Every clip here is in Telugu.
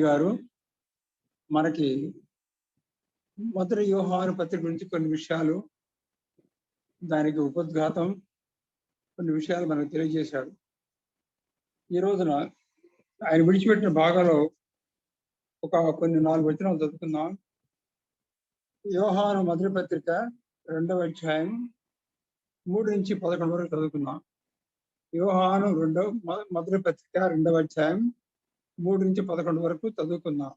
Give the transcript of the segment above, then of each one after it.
గారు మనకి మొదటి యోహాను పత్రిక గురించి కొన్ని విషయాలు, దానికి ఉపద్ఘాతం, కొన్ని విషయాలు మనకు తెలియజేశాడు. ఈ రోజున ఆయన విడిచిపెట్టిన భాగంలో కొన్ని 4 వచనాలు చదువుకుందాం. యోహాను మొదటి పత్రిక 2వ అధ్యాయం 3 నుంచి 11 వరకు చదువుకుందాం. యోహాను మొదటి పత్రిక 2వ అధ్యాయం 3 నుంచి 11 వరకు చదువుకుందాం.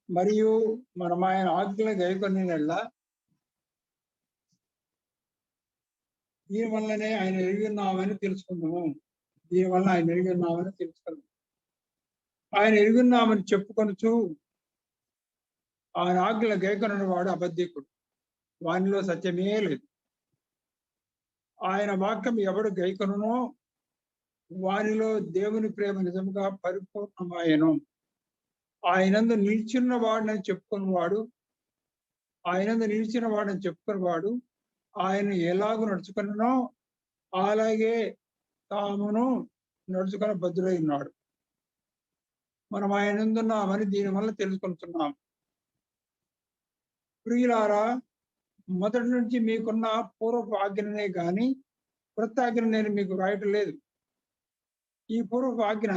మరియు మనం ఆయన ఆజ్ఞలు గైకొనినెడల దీనివల్లనే ఆయన ఎరుగున్నామని తెలుసుకుందాము. ఆయన ఎరుగున్నామని చెప్పుకొనుచు ఆయన ఆజ్ఞలు గైకొనని వాడు అబద్ధికుడు, వానిలో సత్యమే లేదు. ఆయన వాక్యం ఎవడు గైకొనునో వానిలో దేవుని ప్రేమ నిజంగా పరిపూర్ణమాయను. ఆయనందు నిలిచిన వాడని చెప్పుకున్నవాడు ఆయన ఎలాగూ నడుచుకున్ననో అలాగే తామును నడుచుకుని బద్దులై ఉన్నాడు. మనం ఆయనందున్నామని దీనివల్ల తెలుసుకుంటున్నాం. ప్రియులారా, మొదటి నుంచి మీకున్న పూర్వపు ఆజ్ఞనే గాని క్రొత్త ఆజ్ఞ నేను మీకు రాయటం లేదు. ఈ పూర్వపు ఆజ్ఞ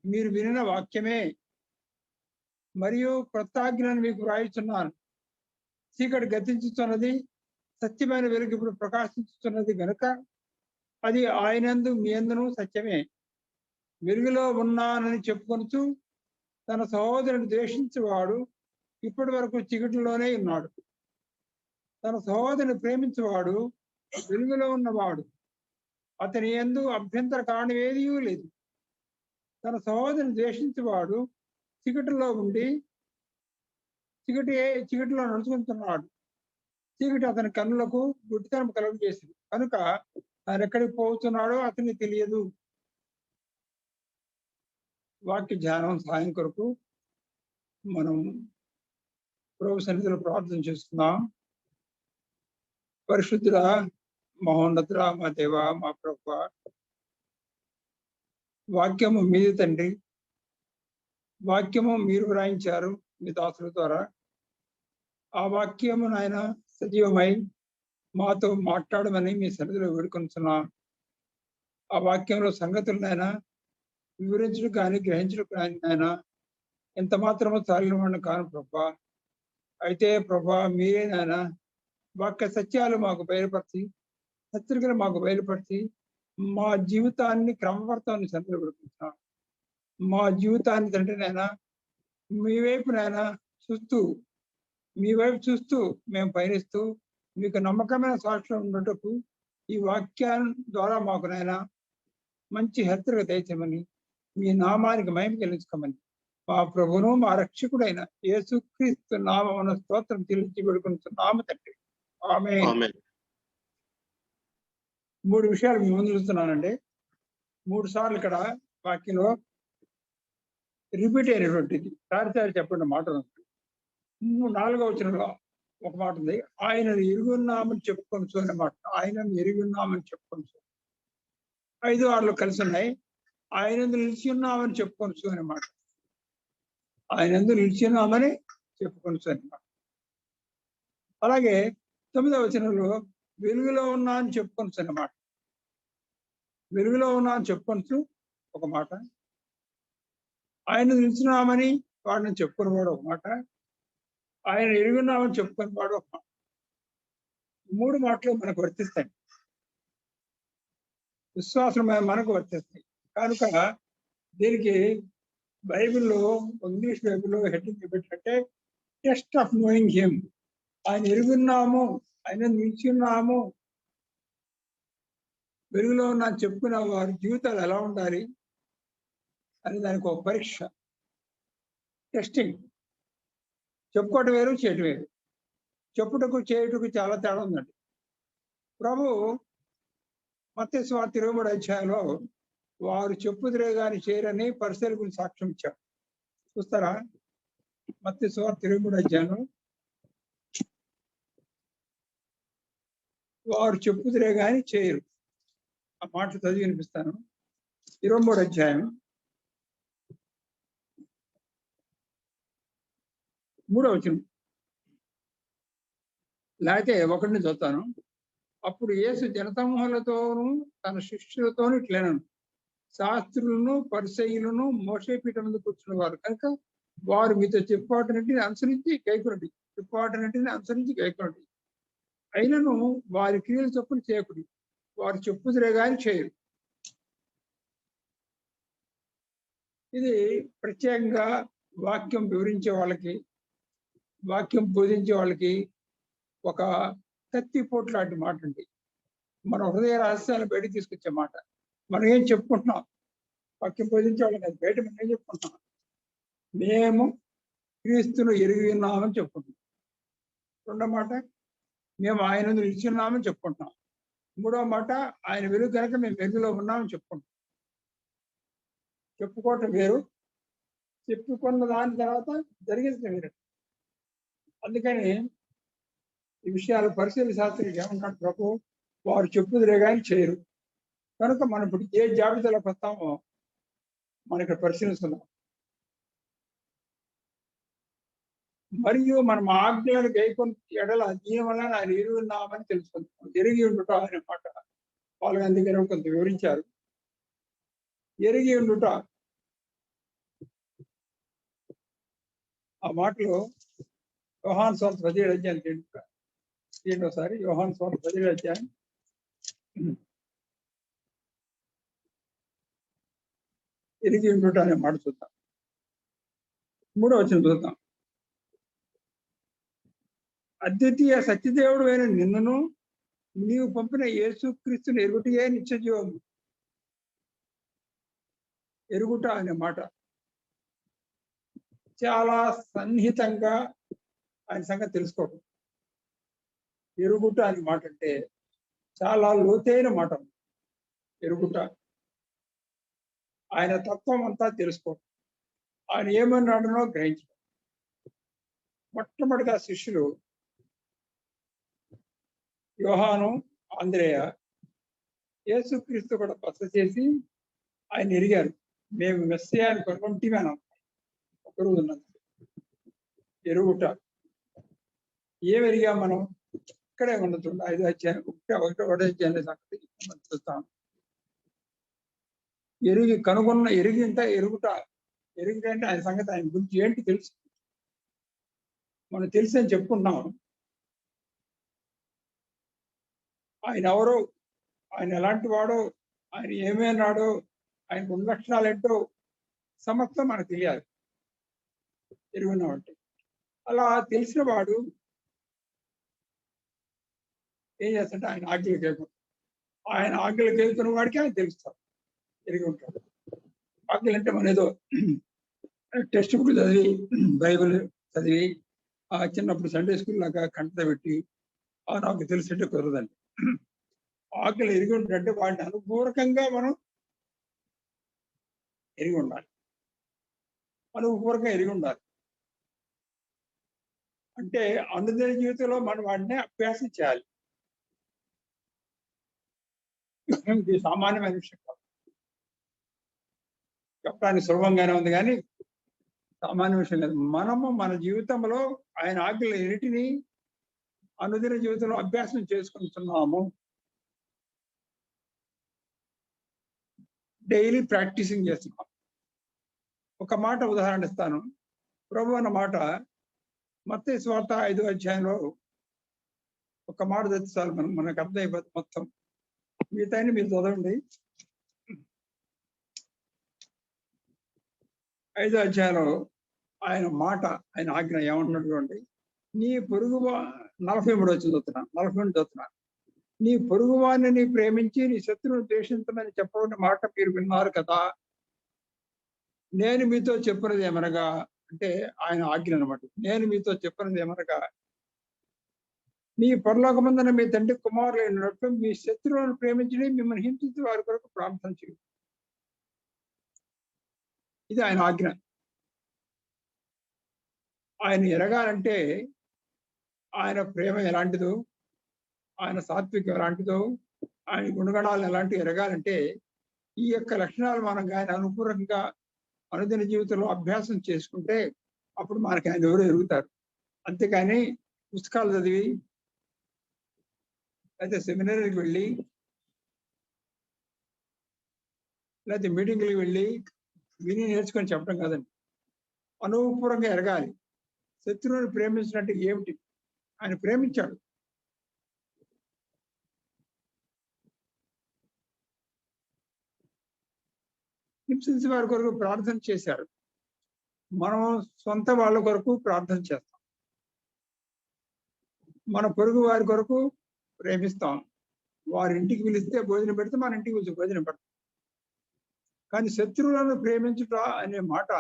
మీరు వినిన వాక్యమే, మరియు క్రొత్త ఆజ్ఞను మీకు రాయిస్తున్నాను. చీకటి గతించుతున్నది, సత్యమైన వెలుగు ఇప్పుడు ప్రకాశించుతున్నది గనుక అది ఆయనందు మీ అందును సత్యమే. వెలుగులో ఉన్నానని చెప్పుకొనుచు తన సహోదరుని ద్వేషించేవాడు ఇప్పటి వరకు చీకటిలోనే ఉన్నాడు. తన సహోదరుని ప్రేమించేవాడు వెలుగులో ఉన్నవాడు, అతని యందు అభ్యంతర కారణం ఏదీ లేదు. తన సహోదరుని ద్వేషించేవాడు చీకటిలో ఉండి చీకటిలో నడుచుకుంటున్నాడు. చీకటి అతని కన్నులకు గుడ్డితనం కలుగజేసింది కనుక ఆయన ఎక్కడికి పోతున్నాడో అతనికి తెలియదు. వాక్య ధ్యానం సాయం కొరకు మనం ప్రభు సన్నిధిలో ప్రార్థన చేస్తున్నాం. పరిశుద్ధుల, మహోన్నతుల, మా దేవ, మా ప్రభువా, వాక్యము మీది తండ్రి. వాక్యము మీరు వ్రాయించారు మీ దాసుల ద్వారా. ఆ వాక్యము నాయన సజీవమై మాతో మాట్లాడమని మీ సన్నిధిలో వేడుకొంటున్నాం. ఆ వాక్యంలో సంగతులనైనా వివరించడం కానీ గ్రహించడం కానీ నాయన ఎంత మాత్రమో చాలిన వాడిని కాను ప్రభా. అయితే ప్రభా, మీరే నాయన వాక్య సత్యాలు మాకు బయలుపరిచి, హెచ్చరికలు మాకు బయలుపరిచి మా జీవితాన్ని క్రమపడతామని సన్నిధిలో వేడుకుంటున్నాం. మా జీవితాన్ని తండ్రి నాయన మీ వైపు చూస్తూ మేము పయనిస్తూ మీకు నమ్మకమైన సాక్ష్యం ఉన్నట్టుకు ఈ వాక్యాన్ని ద్వారా మాకు నాయన మంచి హెచ్చరిక దయచేయమని, మీ నామానికి మహిమ చెల్లించుకోమని మా ప్రభువును మా రక్షకుడైన యేసుక్రీస్తు నామమున స్తోత్రం చెల్లించి వేడుకుంటున్నాము తండ్రి. ఆమేన్. 3 విషయాలు మీ ముందు చూస్తున్నానండి. 3 సార్లు ఇక్కడ వాక్యంలో రిపీట్ అయినటువంటిది సారి చెప్పండి మాట ఉంది. 4వ వచనంలో ఒక మాట ఉంది, ఆయనను ఎరుగున్నామని చెప్పుకొనుచు అనే మాట. ఆయనను ఎరుగున్నామని చెప్పుకొనుచు 5, 6 కలిసి ఉన్నాయి. ఆయనందు నిలిచి ఉన్నామని చెప్పుకొనుచు అనే మాట. ఆయనందు నిలిచి ఉన్నామని చెప్పుకొనుచు అనే మాట. అలాగే 9వ వచనంలో వెలుగులో ఉన్నా అని చెప్పుకొనుచు అనే మాట. వెలుగులో ఉన్నా అని చెప్పుకొనుచు ఒక మాట. ఆయన నిలిచినామని వాడిని చెప్పుకునేవాడు ఒక మాట. ఆయన ఎరుగున్నామని చెప్పుకుని వాడు ఒక మాట. 3 మాటలు మనకు వర్తిస్తాయి, విశ్వాసం మనకు వర్తిస్తాయి. కనుక దీనికి బైబిల్లో, ఇంగ్లీష్ బైబిల్లో హెడ్డింగ్ పెట్టినట్టే టెస్ట్ ఆఫ్ నోయింగ్ హిమ్. ఆయన ఎరుగున్నాము, ఆయన నిలిచి ఉన్నాము, వెలుగులో ఉన్న చెప్పుకున్న వారి జీవితాలు ఎలా ఉండాలి అని దానికి ఒక పరీక్ష, టెస్టింగ్. చెప్పుకోవటం వేరు, చేయటం వేరు. చెప్పుటకు చేయుటకు చాలా తేడా ఉందండి. ప్రభు మత్తయి సువార్త 23వ అధ్యాయంలో వారు చెప్పుదురే గాని చేయరని పరిసయ్యుల గురించి సాక్ష్యం ఇచ్చారు. చూస్తారా? మత్తయి సువార్త 23వ అధ్యాయంలో వారు చెప్పుదురే గాని చేయరు. ఆ మాట చదివి వినిపిస్తాను. 23వ అధ్యాయం 3వ వచనం లేకపోతే 1ని చదువుతాను. అప్పుడు యేసు జనసమూహాలతోనూ తన శిష్యులతోనూ ఇట్లనెను, శాస్త్రులను పరిసయ్యులను మోషే పీఠం మీద కూర్చున్న వారు కనుక వారు మీతో చెప్పువాటిని అనుసరించి గైకొనండి. చెప్పువాటిని అనుసరించి గైకొనండి. అయినను వారి క్రియలు చొప్పున చేయకుడి. వారు చెప్పుదురే గాని చేయరు. ఇది ప్రత్యేకంగా వాక్యం వివరించే వాళ్ళకి, వాక్యం బోధించే వాళ్ళకి ఒక కత్తిపోటు లాంటి మాట అండి. మన హృదయ రహస్యాలను బయటకు తీసుకొచ్చే మాట. మనం ఏం చెప్పుకుంటున్నాం? వాక్యం బోధించే వాళ్ళకి అది బయట మనం ఏం చెప్పుకుంటున్నాం? మేము క్రీస్తును ఎరిగి ఉన్నామని చెప్పుకుంటున్నాం. 2వ మాట మేము ఆయన నిలిచి ఉన్నామని చెప్పుకుంటున్నాం. 3వ మాట ఆయన వెలుగు కనుక మేము వెలుగులో ఉన్నామని చెప్పుకుంటాం. చెప్పుకోవటం వేరు, చెప్పుకున్న దాని తర్వాత జరిగించడం వేరు. అందుకని ఈ విషయాలు పరిశీలి శాస్త్రులు ఏమంటాడు ప్రభు, వారు చెప్పుదురే కానీ చేయరు. కనుక మనం ఇప్పుడు ఏ జాబితాలోకి వస్తామో మనం ఇక్కడ పరిశీలిస్తున్నాం. మరియు మనం ఆజ్ఞలను గైకొని ఎడల దీని వల్ల ఆయన ఎరిగి ఉన్నామని తెలుసుకుంటాం. ఎరిగి ఉండుట అనే మాట పాల్ గాంధీ గారు కొంత వివరించారు. ఎరిగి ఉండుట ఆ మాటలో యోహాను సువార్త 17వ అధ్యాయం తీయండి ఒకసారి. యోహాను సువార్త 17వ అధ్యాయం ఎరిగి ఉండుట అనే మాట చూద్దాం. 3వ వచనం చూద్దాం. అద్వితీయ సత్యదేవుడు అయిన నిన్నును నీవు పంపిన యేసుక్రీస్తుని ఎరుగుటయే నిత్య జీవము. ఎరుగుట అనే మాట చాలా సన్నిహితంగా ఆయన సంగతి తెలుసుకోవడం. ఎరుగుట అనే మాట అంటే చాలా లోతైన మాట. ఎరుగుట ఆయన తత్వం అంతా తెలుసుకోవడం, ఆయన ఏమన్నాడనో గ్రహించడం. మొట్టమొదటిగా శిష్యులు యోహాను, ఆంద్రేయ యేసుక్రీస్తు కూడా బస చేసి ఆయన ఎరిగారు. మేము మెస్సియాని కనుగొంటివి అని ఒకరు ఉన్నది. ఎరుగుట ఏమెరిగా మనం ఇక్కడే ఉండదు. 5వ అధ్యాయం 1వ అధ్యాయం సంగతి మనం చూస్తాం. ఎరిగి కనుగొన్న ఎరిగింట ఎరుగుట. ఎరుగుట అంటే ఆయన సంగతి, ఆయన గురించి ఏంటి తెలుసు. మనం తెలుసు అని చెప్పుకుంటున్నాం. ఆయన ఎవరో, ఆయన ఎలాంటి వాడో, ఆయన ఏమైనాడో, ఆయనకు ఉన్న లక్షణాలు ఏంటో సమస్తం మనకు తెలియాలి ఎరుగున్నామంటే. అలా తెలిసిన వాడు ఏం చేస్తాడంటే ఆయన ఆజ్ఞలు కేൾపు. ఆయన ఆజ్ఞలు కేൾతున్న వాడికి ఆయన తెలుస్తాడు, ఎరిగి ఉంటాడు. ఆజ్ఞలు అంటే మన ఏదో టెక్స్ట్ బుక్ చదివి, బైబిల్ చదివి, చిన్నప్పుడు సండే స్కూల్ లాగా కంటత పెట్టి నాకు తెలిసినట్టు కుదరదండి. ఆజ్ఞలు ఎరిగి ఉంటాడంటే వాడిని అనుపూర్వకంగా మనం ఎరిగి ఉండాలి. అనుపూర్వకంగా ఎరిగి ఉండాలి అంటే అనుదిన జీవితంలో మనం వాడిని అభ్యాసం చేయాలి. ఇది సామాన్యమైన విషయం కాదు. చెప్పడానికి సులభంగానే ఉంది కానీ సామాన్య విషయం కాదు. మనము మన జీవితంలో ఆయన ఆజ్ఞలు ఎన్నిటిని అనుదిన జీవితంలో అభ్యాసం చేసుకుంటున్నాము. డైలీ ప్రాక్టీసింగ్ చేస్తున్నాం. ఒక మాట ఉదాహరణ ఇస్తాను. ప్రభు అన్న మాట మత్తయి సువార్త 5వ అధ్యాయంలో ఒక మాట చదివితే చాలు మనకు అర్థమైపోతుంది మొత్తం. మిగతాన్ని మీరు చదవండి. 5వ అధ్యాయంలో ఆయన మాట, ఆయన ఆజ్ఞ ఏమంటున్నటువంటి, నీ పొరుగు 43 వచ్చి చదువుతున్నాను, 42 చదువుతున్నాను. నీ పొరుగువాన్ని నీ ప్రేమించి నీ శత్రువును ద్వేషించమని చెప్పబడిన మాట మీరు విన్నారు కదా. నేను మీతో చెప్పినది ఏమనగా, అంటే ఆయన ఆజ్ఞ అనమాట. నేను మీతో చెప్పినది ఏమనగా, మీ పరలోకమందున మీ తండ్రి కుమారులైనట్లు మీ శత్రువులను ప్రేమించడం, మిమ్మల్ని హింసించి వారి కొరకు ప్రార్థన చేయండి. ఇది ఆయన ఆజ్ఞ. ఆయన ఎరగాలంటే ఆయన ప్రేమ ఎలాంటిదో, ఆయన సాత్వికం ఎలాంటిదో, ఆయన గుణగణాలు ఎలాంటివి ఎరగాలంటే ఈ యొక్క లక్షణాలు మనం ఆయన అనుకూలంగా అనుదిన జీవితంలో అభ్యాసం చేసుకుంటే అప్పుడు మనకి ఆయన ఎవరు ఎరుగుతారు. అంతేకాని పుస్తకాలు చదివి లేకపోతే సెమినార్కి వెళ్ళి లేకపోతే మీటింగ్లకు వెళ్ళి విని నేర్చుకొని చెప్పడం కాదండి. అనుభవపూర్వకంగా ఎరగాలి. శత్రువుని ప్రేమించినట్టు ఏమిటి? ఆయన ప్రేమించాడు. హింసించే వారి కొరకు ప్రార్థన చేశారు. మనం సొంత వాళ్ళ కొరకు ప్రార్థన చేస్తాం. మన పొరుగు వారి కొరకు ప్రేమిస్తాం. వారి ఇంటికి పిలిస్తే భోజనం పెడితే మన ఇంటికి పిలిచి భోజనం పెడతాం. కానీ శత్రువులను ప్రేమించుట అనే మాట,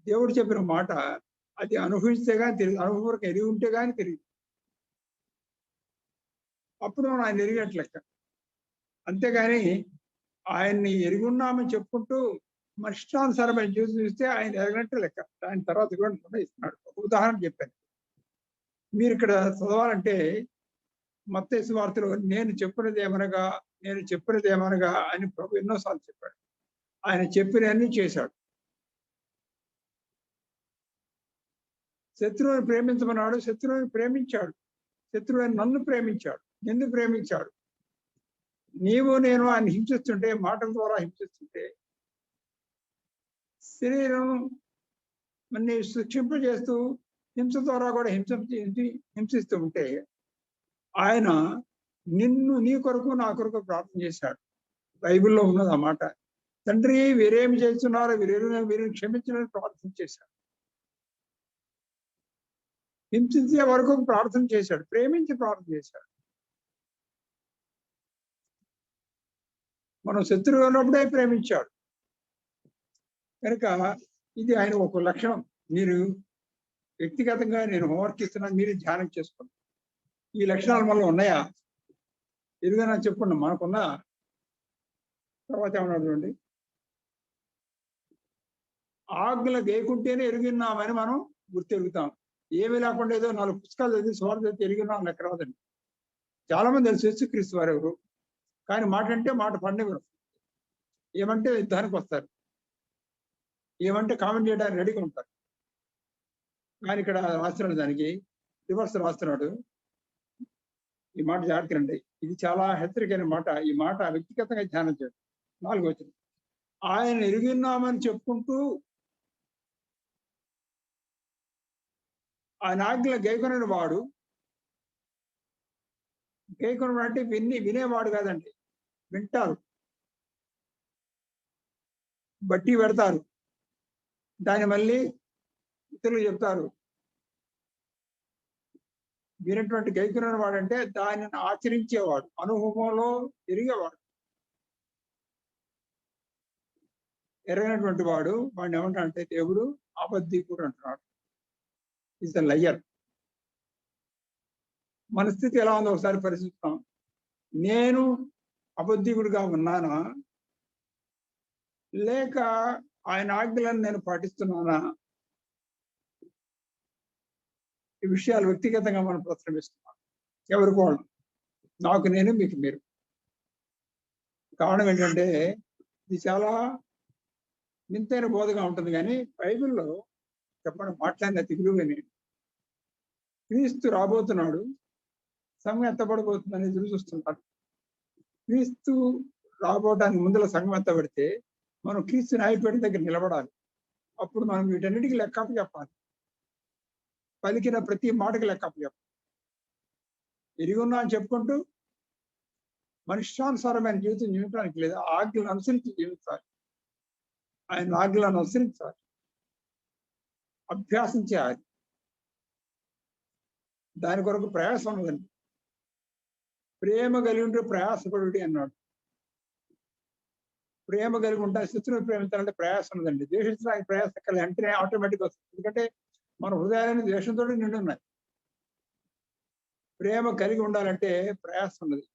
దేవుడు చెప్పిన మాట, అది అనుభవిస్తే కానీ తెలియదు. అనుభవం ఎరిగి ఉంటే కానీ తెలియదు. అప్పుడు మనం ఆయన ఎరిగినట్లు లెక్క. అంతేగాని ఆయన్ని ఎరిగి ఉన్నామని చెప్పుకుంటూ మన ఇష్టానుసారమైన జీవితం చూస్తే ఆయన ఎరగినట్టు లెక్క. ఆయన తర్వాత కూడా ఇస్తున్నాడు. ఒక ఉదాహరణ చెప్పాను. మీరు ఇక్కడ చదవాలంటే మత్తయి సువార్తలో నేను చెప్పినది ఏమనగా అని ప్రభు ఎన్నోసార్లు చెప్పాడు. ఆయన చెప్పినవన్నీ చేశాడు. శత్రువుని ప్రేమించమన్నాడు, శత్రువుని ప్రేమించాడు. శత్రువుని నన్ను ప్రేమించాడు. ఎందుకు ప్రేమించాడు? నీవు నేను ఆయన హింసిస్తుంటే, మాటల ద్వారా హింసిస్తుంటే, శరీరం మన శిక్షింపజేస్తూ హింస ద్వారా కూడా హింసిస్తూ ఉంటే, ఆయన నీ కొరకు నా కొరకు ప్రార్థన చేశాడు. బైబిల్లో ఉన్నది ఆ మాట. తండ్రి వీరేమి చేస్తున్నారో వీరిని క్షమించడానికి ప్రార్థన చేశాడు. హింసించే వరకు ప్రార్థన చేశాడు. ప్రేమించి ప్రార్థన చేశాడు. మనం శత్రువు ఉన్నప్పుడే ప్రేమించాడు. కనుక ఇది ఆయన ఒక లక్షణం. మీరు వ్యక్తిగతంగా నేను హోంవర్క్ ఇస్తున్నాను, మీరు ధ్యానం చేసుకోండి. ఈ లక్షణాలు మనలో ఉన్నాయా? ఎరుగనా చెప్పుకున్నాం, మనకున్నా. తర్వాత ఏమన్నాడు? ఆజ్ఞలు వేయకుంటేనే ఎరిగిన్నామని మనం గుర్తెరుగుతాం. ఏమీ లేకుండా ఏదో 4 పుస్తకాలు చదివి స్వార్థ చదివి ఎరిగిన్నాం లెక్క రాదండి. చాలా మంది తెలుసు యేసుక్రీస్తు వారు ఎవరు, కానీ మాట అంటే మాట పండుగ. ఏమంటే యుద్ధానికి వస్తారు, ఏమంటే కామెంట్ చేయడానికి రెడీగా ఉంటారు. కానీ ఇక్కడ రాస్తున్నాడు, దానికి రివర్స్ రాస్తున్నాడు. ఈ మాట జాగ్రత్తగా, ఇది చాలా హెచ్చరికైన మాట. ఈ మాట వ్యక్తిగతంగా ధ్యానం చేయండి. 4వ వచనం, ఆయన ఎరిగిన్నామని చెప్పుకుంటూ ఆయన ఆజ్ఞలు గైకొనని వాడు, గైకొనడు అంటే వినేవాడు కాదండి, వింటారు, బట్టి పెడతారు, దాన్ని మళ్ళీ ఇతరులు చెప్తారు. వినటువంటి గైకొనని వాడంటే దానిని ఆచరించేవాడు, అనుభవంలో ఎరిగేవాడు. ఎరగినటువంటి వాడిని ఏమంటాడంటే దేవుడు అబద్ధికుడు అంటున్నాడు. Is the liar. మన స్థితి ఎలా ఉందో ఒకసారి పరిశీలిస్తాం. నేను అబద్ధికుడిగా ఉన్నానా, లేక ఆయన ఆజ్ఞలను నేను పాటిస్తున్నానా? ఈ విషయాలు వ్యక్తిగతంగా మనం ప్రశ్నిస్తున్నాం. ఎవరికి వాళ్ళు, నాకు నేను, మీకు మీరు. కారణం ఏంటంటే ఇది చాలా వింతైన బోధగా ఉంటుంది. కానీ బైబిల్లో చెప్పండి, మాట్లాడిన తిరుగుని క్రీస్తు రాబోతున్నాడు, సంఘం ఎత్తబడబోతుందని ఎదురు చూస్తున్నారు. క్రీస్తు రాబోటానికి ముందుల సంఘం ఎత్తబడితే మనం క్రీస్తు న్యాయపీఠం దగ్గర నిలబడాలి. అప్పుడు మనం వీటన్నిటికీ లెక్కపు చెప్పాలి. పలికిన ప్రతి మాటకి లెక్కపు చెప్పాలి. ఎరుగున్నా అని చెప్పుకుంటూ మనుష్యానుసారమైన జీవితం జీవించడానికి లేదా ఆజ్ఞలను అనుసరించి జీవించాలి. ఆయన ఆజ్ఞలను అనుసరించాలి, అభ్యాసం చేయాలి. దాని కొరకు ప్రయాసం ఉన్నదండి. ప్రేమ కలిగి ఉంటే ప్రయాసపడుడి అన్నాడు. ప్రేమ కలిగి ఉంటా, శత్రువుని ప్రేమించాలంటే ప్రయాసం ఉన్నదండి. ద్వేషించడానికి ప్రయాసం కలిగి వెంటనే ఆటోమేటిక్ వస్తుంది. ఎందుకంటే మన హృదయాన్ని ద్వేషంతో నిండి ఉన్నాయి. ప్రేమ కలిగి ఉండాలంటే ప్రయాసం ఉన్నది.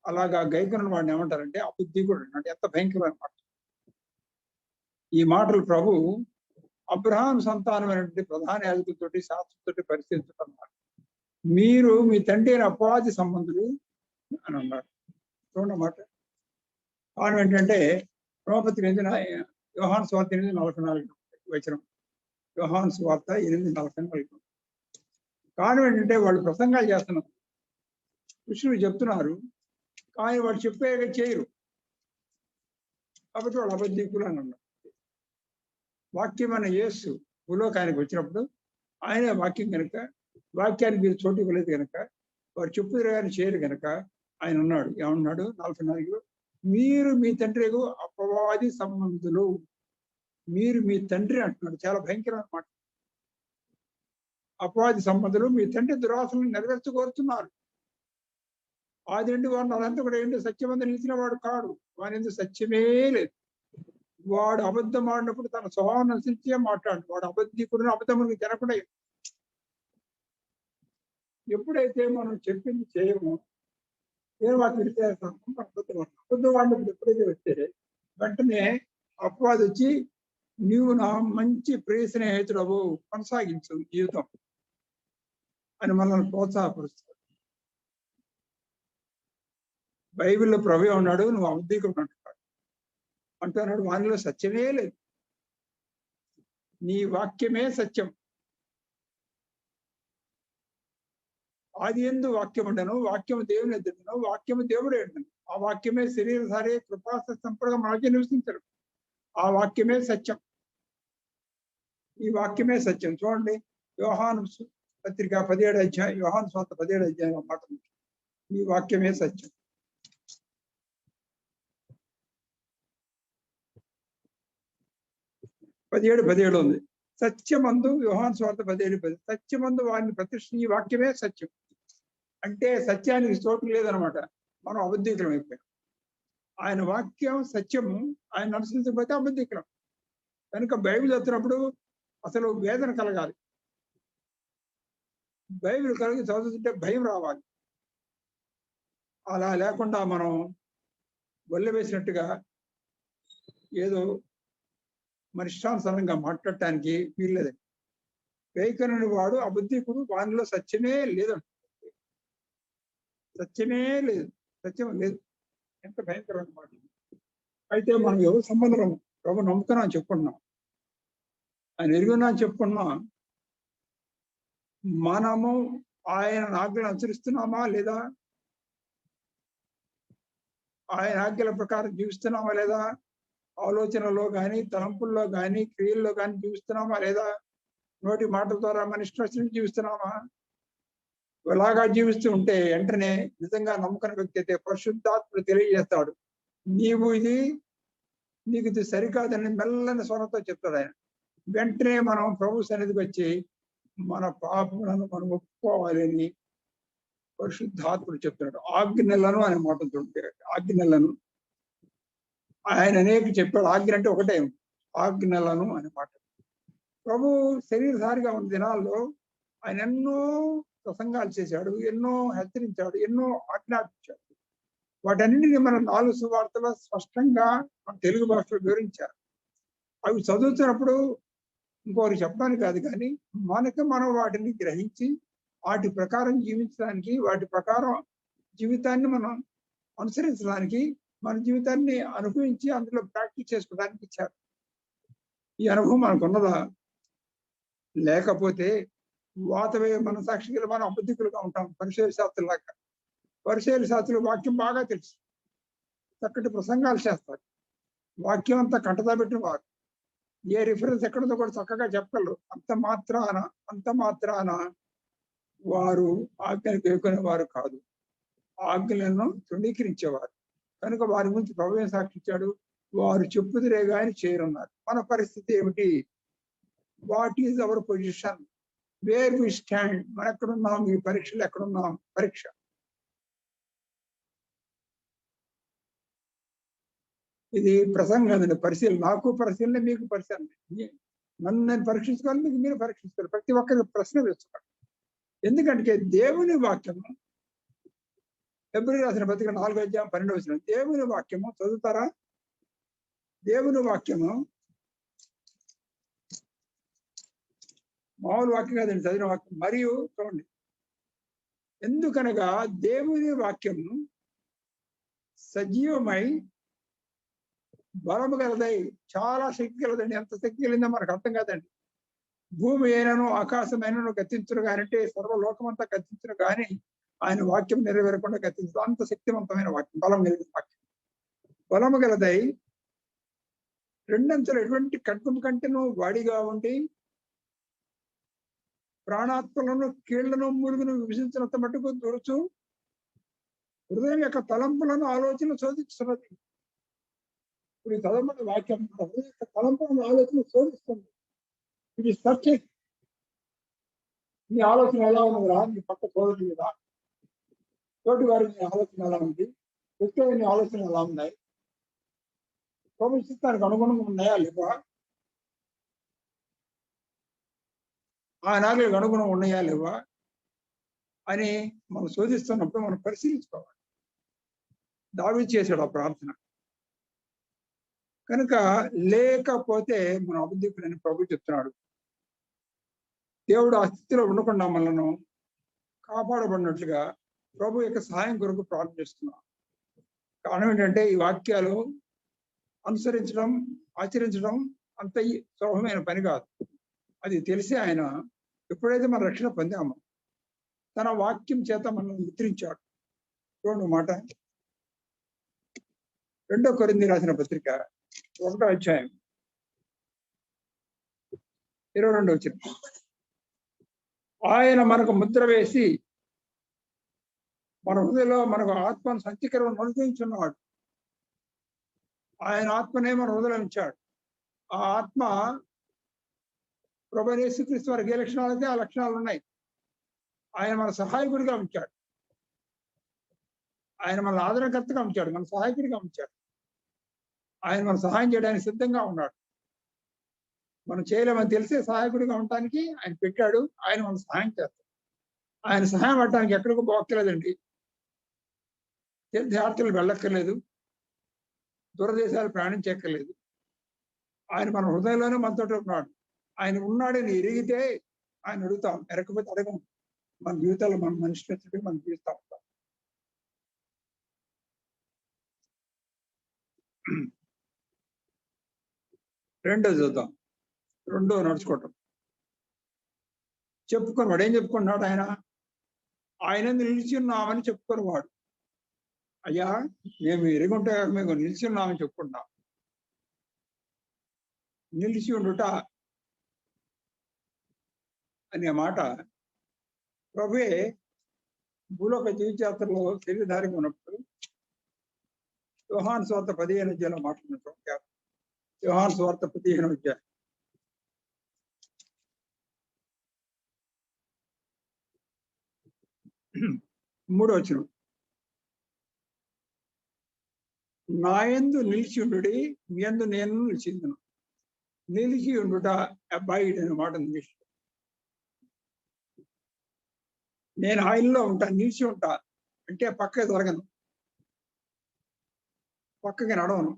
అలాగా గైకొన్న వాడిని ఏమంటారంటే అబుద్ధికుడు అంటే ఎంత భయంకరమైన మాట. ఈ మాటలు ప్రభు అబ్రహాం సంతానమైనటువంటి ప్రధాన యాజకులతోటి శాస్త్రంతో పరిశీలించుకున్నారు. మీరు మీ తండ్రి అయిన అపవాది సంబంధులు అని అన్నాడు. చూడండి మాట. కారణం ఏంటంటే రోమపత్రిక యోహాను సువార్త 8:44 వచనం, యోహాను సువార్త 8:40. కారణం ఏంటంటే వాళ్ళు ప్రసంగాలు చేస్తున్నారు, కృష్ణుడు చెప్తున్నారు, కానీ వాళ్ళు చెప్పేగా చేయరు, కాబట్టి వాళ్ళు అబద్ధికులు అని అన్నారు. వాక్యమైన యేసు భూలోకానికి వచ్చినప్పుడు ఆయనే వాక్యం కనుక, వాక్యానికి మీరు చోటు ఇవ్వలేదు కనుక, వారు చెప్పుదురు కానీ చేయరు కనుక ఆయన ఉన్నాడు. ఏమన్నాడు 44లో, మీరు మీ తండ్రి అపవాది సంబంధులు. మీరు మీ తండ్రి అంటున్నాడు, చాలా భయంకరమైన మాట. అపవాది సంబంధులు మీ తండ్రి దురాశలను నెరవేర్చగోరుతున్నారు. ఆది నుండి వాడు అదంతా కూడా ఏంటో సత్యమందు నిలిచిన వాడు కాడు, వాని ఎందుకు సత్యమే లేదు. వాడు అబద్ధం ఆడినప్పుడు తన స్వభావం అనుసరించే మాట్లాడు. వాడు అబద్ధికుడు, అబద్ధమునికి జనకుండా. ఎప్పుడైతే మనం చెప్పింది చేయము, ఏ వాటి అబద్ధం వాడినప్పుడు ఎప్పుడైతే వస్తే వెంటనే అపవాది వచ్చి, నీవు నా మంచి ప్రియ స్నేహితుడవు, కొనసాగించు జీవితం అని మనల్ని ప్రోత్సాహపరుస్తాడు. బైబిల్లో ప్రభు ఉన్నాడు, నువ్వు అబద్ధికుడు అంటున్నాడు. వానిలో సత్యమే లేదు. నీ వాక్యమే సత్యం. ఆది యందు వాక్యం ఉండను, వాక్యము దేవుని ఎదుటను, వాక్యము దేవుడే ఉండను. ఆ వాక్యమే శరీరధారి కృపాస సంపదగా మనకి నివసించరు. ఆ వాక్యమే సత్యం. ఈ వాక్యమే సత్యం. చూడండి, యోహాను పత్రిక 17వ అధ్యాయం, యోహాను సువార్త 17వ అధ్యాయం మాట, ఈ వాక్యమే సత్యం. 17:17 ఉంది. సత్యమందు, యోహాను సువార్త 17:10, సత్యమందు వారిని ప్రతిష్ఠ, ఈ వాక్యమే సత్యం. అంటే సత్యానికి చోటు లేదనమాట. మనం అబద్ధికులం అయిపోయాం. ఆయన వాక్యం సత్యము, ఆయన అనుసరించకపోతే అబద్ధికులం. కనుక బైబిల్ చదువుతున్నప్పుడు అసలు వేదన కలగాలి. బైబిల్ కలిగి చదువుతుంటే భయం రావాలి. అలా లేకుండా మనం వల్ల వేసినట్టుగా ఏదో మన ఇష్టానుసారంగా మాట్లాడటానికి వీల్లేదండి. వేయకరని వాడు అబద్ధికుడు, వానిలో సత్యమే లేదండి. సత్యమే లేదు, సత్యం లేదు. ఎంత భయంకరమైన మాట. అయితే మనం ఎవరు సంబంధం ప్రభు నమ్ముతున్నాం చెప్పుకున్నాం, ఆయన ఎరుగున్నాం చెప్పుకున్నాం. మనము ఆయన ఆజ్ఞలు అనుసరిస్తున్నామా లేదా, ఆయన ఆజ్ఞల ప్రకారం జీవిస్తున్నామా లేదా, ఆలోచనలో కానీ, తలంపుల్లో కానీ, క్రియల్లో కానీ జీవిస్తున్నామా లేదా, నోటి మాటల ద్వారా మన ఇష్టం జీవిస్తున్నామా? ఇలాగా జీవిస్తూ ఉంటే వెంటనే నిజంగా నమ్మకం వ్యక్తి అయితే పరిశుద్ధాత్ముడు తెలియజేస్తాడు, నీకు ఇది సరికాదని మెల్లని స్వరంతో చెప్తాడు ఆయన. వెంటనే మనం ప్రభు సన్నిధికి వచ్చి మన పాపములను మనం ఒప్పుకోవాలని పరిశుద్ధాత్ముడు చెప్తున్నాడు. ఆజ్ఞలను అనే మాట చూడండి, ఆజ్ఞలను ఆయన అనేక చెప్పాడు. ఆజ్ఞ అంటే ఒకటే, ఆజ్ఞలను అనే మాట. ప్రభు శరీరధారిగా ఉన్న దినాల్లో ఆయన ఎన్నో ప్రసంగాలు చేశాడు, ఎన్నో హెచ్చరించాడు, ఎన్నో ఆజ్ఞాపించాడు. వాటన్నింటినీ మన 4 సువార్తలో స్పష్టంగా మన తెలుగు భాషలో వివరించారు. అవి చదువుతున్నప్పుడు ఇంకొకరు చెప్పడానికి కాదు, కానీ మనం వాటిని గ్రహించి వాటి ప్రకారం జీవించడానికి, వాటి ప్రకారం జీవితాన్ని మనం అనుసరించడానికి, మన జీవితాన్ని అనుభవించి అందులో ప్రాక్టీస్ చేసుకోవడానికి ఇచ్చారు. ఈ అనుభవం మనకున్నదా? లేకపోతే వాతవే మన సాక్షిగా మనం అబద్ధికులుగా ఉంటాం. పరిశీలి శాస్త్రులాగా. పరిశీలి శాస్త్రులు వాక్యం బాగా తెలుసు, చక్కటి ప్రసంగాలు చేస్తారు, వాక్యం అంతా కంటదా పెట్టిన వారు, ఏ రిఫరెన్స్ ఎక్కడుందో కూడా చక్కగా చెప్పగలరు. అంత మాత్రాన వారు ఆజ్ఞలు పేర్కొనే వారు కాదు, ఆజ్ఞలను తృణీకరించేవారు. కనుక వారి గురించి ప్రభువే సాక్షించాడు, వారు చెప్పుదురే గాని చేయరున్నారు. మన పరిస్థితి ఏమిటి? What is our position, where we stand? మనం ఎక్కడున్నాం? ఈ పరీక్షలు ఎక్కడున్నాం? పరీక్ష ఇది ప్రసంగం కదండి, పరిశీలన. నాకు పరిశీలన, మీకు పరిశీలన. నన్ను నేను పరీక్షించుకోవాలి, మీకు మీరు పరీక్షించుకోవాలి. ప్రతి ఒక్కరికి ప్రశ్న వేసుకోవాలి. ఎందుకంటే దేవుని వాక్యము, ఫిబ్రవరి రాసిన పత్రిక 4వ అధ్యాయం 12వ వచనం, దేవుని వాక్యము చదువుతారా? దేవుని వాక్యము మామూలు వాక్యం కాదండి, చదివిన వాక్యం. మరియు చూడండి, ఎందుకనగా దేవుని వాక్యము సజీవమై బలము గలదై, చాలా శక్తి కలదండి. ఎంత శక్తి కలిగిందో మనకు అర్థం కాదండి. భూమి అయినను ఆకాశమైనను గతించును కానంటే సర్వలోకమంతా గతించును కానీ ఆయన వాక్యం నెరవేరకుండా గతించదు. అంత శక్తివంతమైన వాక్యం, బలం కలిగిన వాక్యం. బలము గలదై రెండంచెలు ఎటువంటి ఖడ్గం కంటేను వాడిగా ఉండి ప్రాణాత్మలను కీళ్లను మూలుగును విభజించినంత మటుకు దూరచు హృదయం యొక్క తలంపులను ఆలోచన శోధిస్తున్నది. ఇప్పుడు ఈ చదవబడిన వాక్యం హృదయం యొక్క తలంపులను ఆలోచన శోధిస్తుంది. ఇది సత్యం. నీ ఆలోచన ఎలా ఉన్నదిరా? నీ పక్క సోదరుడు మీద తోటి వారి నీ ఆలోచన ఎలా ఉంది? వ్యక్తి నీ ఆలోచన ఎలా ఉన్నాయి? ప్రభు చిత్తానికి అనుగుణంగా ఉన్నాయా లేవా? ఆ నాలుగు అనుగుణం ఉన్నాయా లేవా అని మనం శోధిస్తున్నప్పుడు మనం పరిశీలించుకోవాలి. దావీదు చేశాడు ఆ ప్రార్థన. కనుక లేకపోతే మనం అబద్ధికుడని ప్రభు చెప్తున్నాడు. దేవుడు ఆ స్థితిలో ఉండకుండా మనను కాపాడబడినట్లుగా ప్రభు యొక్క సహాయం కొరకు ప్రార్థన చేస్తున్నాం. కారణం ఏంటంటే ఈ వాక్యాలు అనుసరించడం, ఆచరించడం అంత సులభమైన పని కాదు. అది తెలిసి ఆయన ఎప్పుడైతే మన రక్షణ పొందామో తన వాక్యం చేత మనల్ని ముద్రించాడు. చూడండి మాట 2 కొరింథీ రాసిన పత్రిక 1వ అధ్యాయం 22వ వచనం. ఆయన మనకు ముద్ర వేసి మన హృదయంలో మనకు ఆత్మను సంచీకరణ అనుగ్రహించున్నాడు. ఆయన ఆత్మనే మన హృదయంలో ఉంచాడు. ఆ ఆత్మ ప్రభువైన యేసుక్రీస్తు వారికి ఏ లక్షణాలు అయితే ఆ లక్షణాలు ఉన్నాయి. ఆయన మన సహాయకుడిగా ఉంచాడు. ఆయన మన ఆదరణకర్తగా ఉంచాడు, మన సహాయకుడిగా ఉంచాడు. ఆయన మన సహాయం చేయడానికి సిద్ధంగా ఉన్నాడు. మనం చేయలేమని తెలిసే సహాయకుడిగా ఉండటానికి ఆయన పెట్టాడు. ఆయన మన సహాయం చేస్తాడు. ఆయన సహాయం పడటానికి ఎక్కడికో పోక్కర్లేదండి. తీర్థయాత్రలు వెళ్ళక్కర్లేదు, దూరదేశాలు ప్రయాణించక్కర్లేదు. ఆయన మన హృదయంలోనే మనతో ఉన్నాడు. ఆయన ఉన్నాడని ఎరిగితే ఆయన అడుగుతాం, ఎరకపోతే అడగం. మన జీవితాల్లో మన మనిషి నచ్చినట్టు మనం జీవిస్తూ ఉంటాం. రెండో చూద్దాం. రెండో నడుచుకోవటం. చెప్పుకున్నాడు. ఏం చెప్పుకున్నాడు ఆయన? ఆయన నిలిచి ఉన్నామని చెప్పుకున్నవాడు. అయ్యా మేము ఎరుగుంటే మేము నిలిచి ఉన్నామని చెప్పుకుంటాం. నిలిచి ఉండుట అనే మాట ప్రభువే భూలోక జీవితయాత్రలో శరీరధారిగా ఉన్నప్పుడు యోహాను సువార్త 15వ అధ్యాయంలో మాట్లాడుతున్నాం. యోహాను సువార్త 15వ అధ్యాయం 3వ వచనం. నాయందు నిలిచి ఉండుడి, మీ యందు నేను నిలిచిందును. నిలిచి ఉండుట అబాయిడ్ అనే మాట ఇంగ్లీష్. నేను ఆయనలో ఉంటా, నిలిచి ఉంటా అంటే పక్కకి దొరకను, పక్కకి నడవను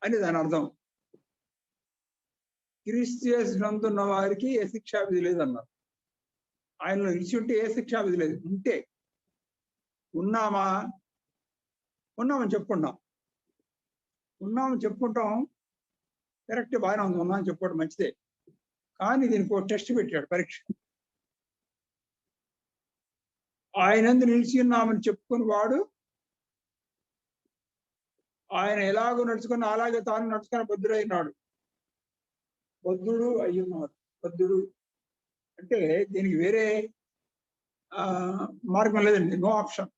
అని దాని అర్థం. క్రీస్తు యేసునందున్న వారికి ఏ శిక్షా విధి లేదన్నారు. ఆయనలో నిలిచి ఉంటే ఏ శిక్షా విధి లేదు. ఉంటే ఉన్నామని చెప్పుకుంటాం. ఉన్నామని చెప్పుకుంటాం కరెక్ట్, బాగానే ఉంది. ఉన్నామని చెప్పుకోవడం మంచిదే. కానీ దీనికి ఒక టెస్ట్ పెట్టాడు, పరీక్ష. ఆయనందు నిలిచి ఉన్నామని చెప్పుకుని వాడు ఆయన ఎలాగో నడుచుకున్న అలాగే తాను నడుచుకున్న బద్ధుడైనాడు. బద్ధుడు అయ్యున్నాడు. బద్ధుడు అంటే దీనికి వేరే మార్గం లేదండి. No option.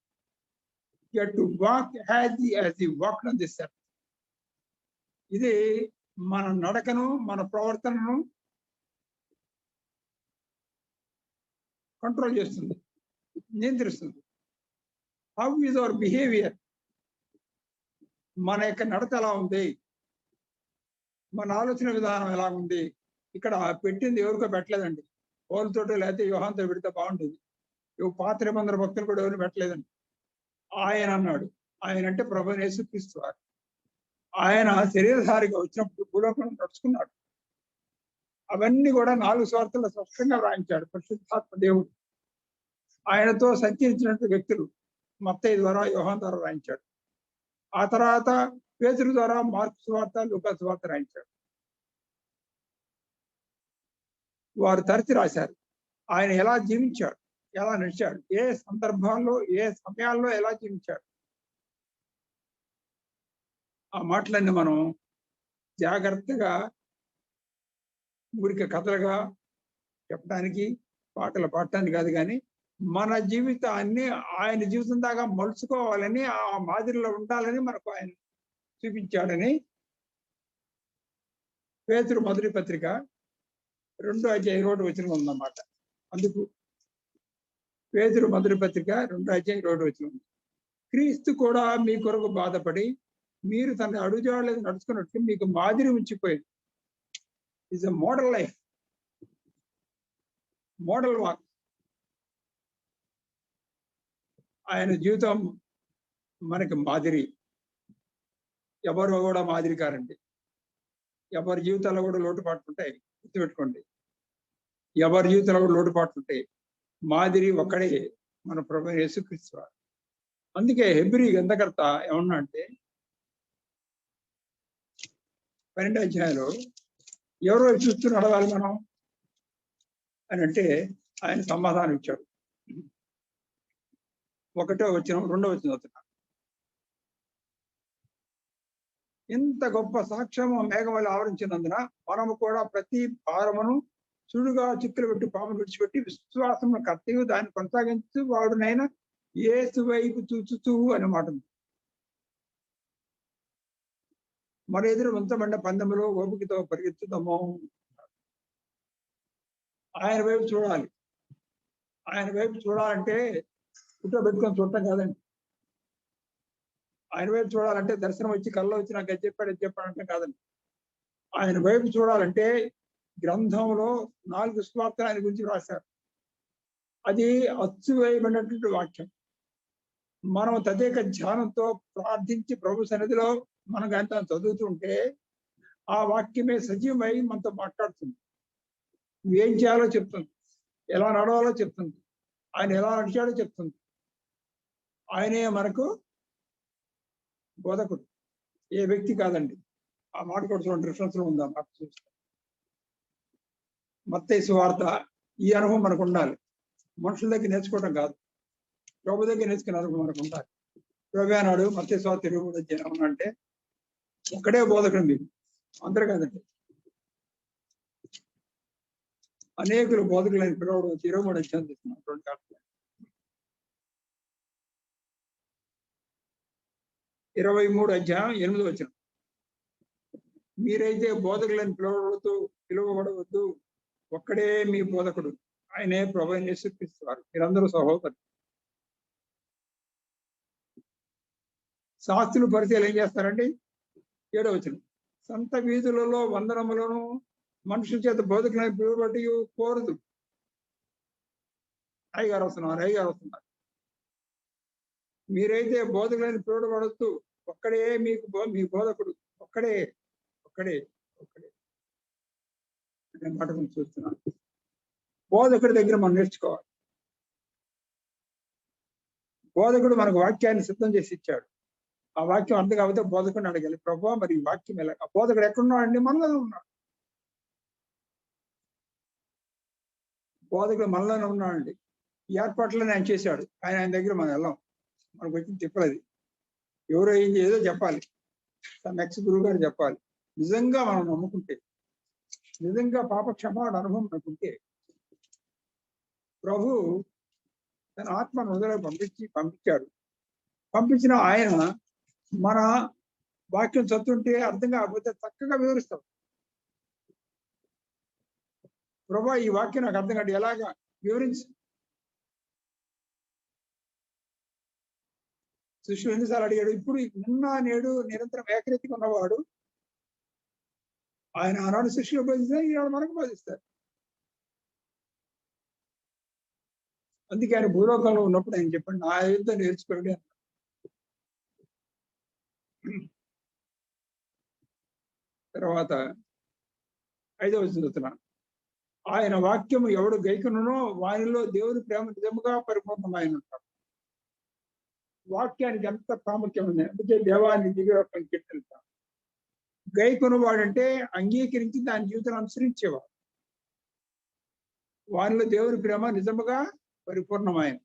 You have to walk as he walked on this earth. ఇది మన నడకను, మన ప్రవర్తనను కంట్రోల్ చేస్తుంది, నియంత్రిస్తుంది. How is our behaviour? మన యొక్క నడత ఎలా ఉంది, మన ఆలోచన విధానం ఎలా ఉంది? ఇక్కడ పెట్టింది ఎవరికో పెట్టలేదండి. పౌలుతోటో లేకపోతే యోహానుతో పెడితే బాగుంటుంది. పాత నిబంధన భక్తులు కూడా ఎవరు పెట్టలేదండి. ఆయన అన్నాడు. ఆయన అంటే ప్రభువైన యేసుక్రీస్తు వారు. ఆయన శరీరధారిగా వచ్చినప్పుడు భూలోకంలో నడుచుకున్నాడు. అవన్నీ కూడా 4 సువార్తల్లో స్పష్టంగా వ్రాయించాడు పరిశుద్ధాత్మ దేవుడు. ఆయనతో సంచరించినటువంటి వ్యక్తులు మత్తయి ద్వారా, యోహాను ద్వారా రాయించాడు. ఆ తర్వాత పేతురు ద్వారా మార్కు సువార్త, లూకా సువార్త రాయించాడు. వారు తరచి రాశారు. ఆయన ఎలా జీవించాడు, ఎలా నడిచాడు, ఏ సందర్భాల్లో ఏ సమయాల్లో ఎలా జీవించాడు, ఆ మాటలన్నీ మనం జాగ్రత్తగా ఊరికే కథలుగా చెప్పడానికి, పాటలు పాడటానికి కాదు, కానీ మన జీవితాన్ని ఆయన జీవితం దాకా మలుచుకోవాలని, ఆ మాదిరిలో ఉండాలని మనకు ఆయన చూపించాడని పేతురు మొదటి పత్రిక 2:1 ఉందన్నమాట. అందుకు పేతురు మొదటి పత్రిక 2:1 క్రీస్తు కూడా మీ కొరకు బాధపడి మీరు తన అడుగుజాడలేదు నడుచుకున్నట్టు మీకు మాదిరి ఉంచిపోయింది. Is a model life, model walk. ఆయన జీవితం మనకి మాదిరి. ఎవరు కూడా మాదిరి కారండి. ఎవరి జీవితాల్లో కూడా లోటుపాట్లు ఉంటాయి, గుర్తుపెట్టుకోండి. ఎవరి జీవితంలో కూడా లోటుపాట్లు ఉంటాయి. మాదిరి ఒక్కడే, మన ప్రభువైన యేసుక్రీస్తు వారు. అందుకే హెబ్రీ గ్రంథకర్త ఏమన్నా అంటే 12వ అధ్యాయంలో ఎవరో చూస్తూ నడవాలి మనం అని అంటే ఆయన సమాధానం ఇచ్చాడు. 1వ వచనం 2వ వచనం అవుతున్నా. ఇంత గొప్ప సాక్ష్యము మేఘములు ఆవరించినందున మనము కూడా ప్రతి భారమును సుడుగా చిక్కులు పెట్టి పాపను విడిచిపెట్టి విశ్వాసమును కర్తయు దాన్ని కొనసాగించు వాడునైనా యేసు వైపు చూచుతూ అనే మాట ఉంది. మన ఎదురు ఉంచబడ్డ పందెములో ఓపికతో పరిగెత్తుదాము. ఆయన వైపు చూడాలి. ఆయన వైపు చూడాలంటే పుట్ట పెట్టుకొని చూడటం కాదండి. ఆయన వైపు చూడాలంటే దర్శనం వచ్చి కళ్ళలో వచ్చి నాకు అది చెప్పాడు అంటే కాదండి. ఆయన వైపు చూడాలంటే గ్రంథంలో 4 సువార్తలు ఆయన గురించి రాశారు. అది అచ్చు వేయబడినటువంటి వాక్యం. మనం తదేక ధ్యానంతో ప్రార్థించి ప్రభు సన్నిధిలో మనం అంత చదువుతుంటే ఆ వాక్యమే సజీవమై మనతో మాట్లాడుతుంది. ఏం చేయాలో చెప్తుంది, ఎలా నడవాలో చెప్తుంది, ఆయన ఎలా నడిచాడో చెప్తుంది. ఆయనే మనకు బోధకుడు, ఏ వ్యక్తి కాదండి. ఆ మాట కూడా చూడండి, రిఫరెన్స్ లో ఉంది ఆ మాట చూస్తే. మత్తయి సువార్త ఈ అనుభవం మనకు ఉండాలి. మనుషుల దగ్గర నేర్చుకోవడం కాదు, ప్రభు దగ్గర నేర్చుకునే అనుభవం మనకు ఉండాలి. ప్రభు అన్నాడు మత్తయి సువార్త 23వ అధ్యాయం అంటే ఒక్కడే బోధకుడు మీకు, అందరూ కాదండి. అనేకులు బోధకులని పిలవడం 23వ అధ్యాయం తీసుకున్నాం. 23వ అధ్యాయం 8వ వచనం. మీరైతే బోధకులను పిలువబడవద్దు, ఒక్కడే మీ బోధకుడు, ఆయనే ప్రభువైన యేసుక్రీస్తు వారు. మీరందరూ సహోదరులు. శాస్త్రులు పరిచయాలు ఏం చేస్తారండి? 7వ వచనం. సంత వీధులలో వందనములను మనుషుల చేత బోధకులను పిలువబట్టి కోరదు. అయ్యగారు వస్తున్నారు. మీరైతే బోధకులను పిలువబడద్దు, ఒక్కడే మీ బోధకుడు, ఒక్కడే అనే మాట మనం చూస్తున్నాం. బోధకుడి దగ్గర మనం నేర్చుకోవాలి. బోధకుడు మనకు వాక్యాన్ని సిద్ధం చేసి ఇచ్చాడు. ఆ వాక్యం అర్థం కాకపోతే బోధకుడిని అడగాలి, ప్రభువా మరి ఈ వాక్యం ఎలా? ఆ బోధకుడు ఎక్కడున్నాడండి? మనలోనే ఉన్నాడు. బోధకుడు మనలోనే ఉన్నాడండి. ఈ ఏర్పాట్లను ఆయన చేశాడు. ఆయన దగ్గర మనం వెళ్ళాం. మనకు వచ్చింది తిప్పలేదు. ఎవరో ఏదో చెప్పాలి, నెక్స్ట్ గురువు గారు చెప్పాలి. నిజంగా మనం నమ్ముకుంటే, నిజంగా పాప క్షమాపణ అనుభవం అనుకుంటే, ప్రభు తన ఆత్మను హృదయంలో పంపించాడు. పంపించిన ఆయన మన వాక్యం చదువుతుంటే అర్థం కాకపోతే చక్కగా వివరిస్తాం. ప్రభు ఈ వాక్యం నాకు అర్థం కాదు, ఎలాగా వివరించి. శిష్యులు ఎన్నిసార్లు అడిగాడు? ఇప్పుడు నిన్న నేడు నిరంతరం ఏకరీతిగా ఉన్నవాడు ఆయన ఆనాడు శిష్యులు బోధిస్తారు, ఈనాడు మనకు బోధిస్తారు. అందుకే ఆయన భూలోకంలో ఉన్నప్పుడు ఆయన చెప్పండి, నా యుద్ధ నేర్చుకోండి అన్నారు. తర్వాత 5వ చదువుతున్నా. ఆయన వాక్యము ఎవడు గైకునునో వానిలో దేవుని ప్రేమ నిజముగా పరిపూర్ణమైన ఉంటాడు. వాక్యానికి ఎంత ప్రాముఖ్యం ఉంది. అందుకే దేవాన్ని దివ్యవాక్యం కీర్తనలు గైకొనవాడంటే అంగీకరించి దాని జీవితాన్ని అనుసరించేవాడు. వానిలో దేవుని ప్రేమ నిజముగా పరిపూర్ణమైన.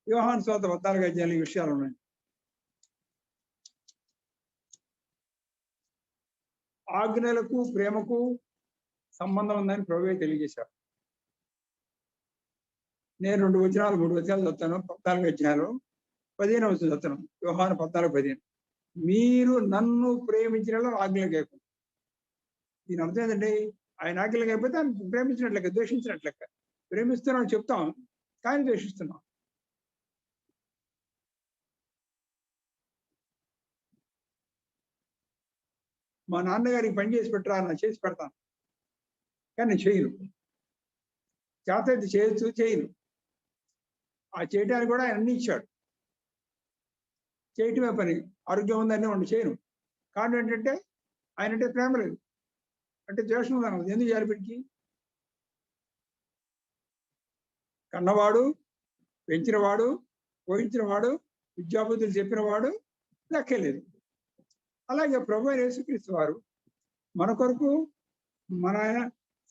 యోహాను సువార్త 14 ఈ విషయాలు ఉన్నాయి. ఆజ్ఞలకు ప్రేమకు సంబంధం ఉందని ప్రభువే తెలియజేశారు. నేను 2 వచనాలు 3 వచనాలు చదువుతాను. 14 15 వచనం చదువుతాను. యోహాను 14:15. మీరు నన్ను ప్రేమించిన ఆజ్ఞలు గైకొండి. దీని అర్థం ఏంటండి? ఆయన ఆజ్ఞలు గైపోతే ఆయన ప్రేమించినట్లెక్క, ద్వేషించినట్లెక్క. ప్రేమిస్తున్నాం చెప్తాం, కానీ ద్వేషిస్తున్నాం. మా నాన్నగారికి పని చేసి పెట్టరా, నా చేసి పెడతాను, కానీ నేను చేయను. చేతైతే చేయొచ్చు, చేయను. ఆ చేయడానికి కూడా ఆయన అన్ని ఇచ్చాడు. చేయటమే పని. ఆరోగ్యం ఉందని ఉండి చేయను. కారణం ఏంటంటే ఆయన అంటే ప్రేమ లేదు, అంటే ద్వేషం ఉందన్నది. ఎందుకు చేయాలి వీడికి? కన్నవాడు, పెంచినవాడు, పోయించినవాడు, విద్యాబుద్ధులు చెప్పినవాడు లెక్కలేదు. అలాగే ప్రభు యేసుక్రీస్తు వారు మన కొరకు మన ఆయన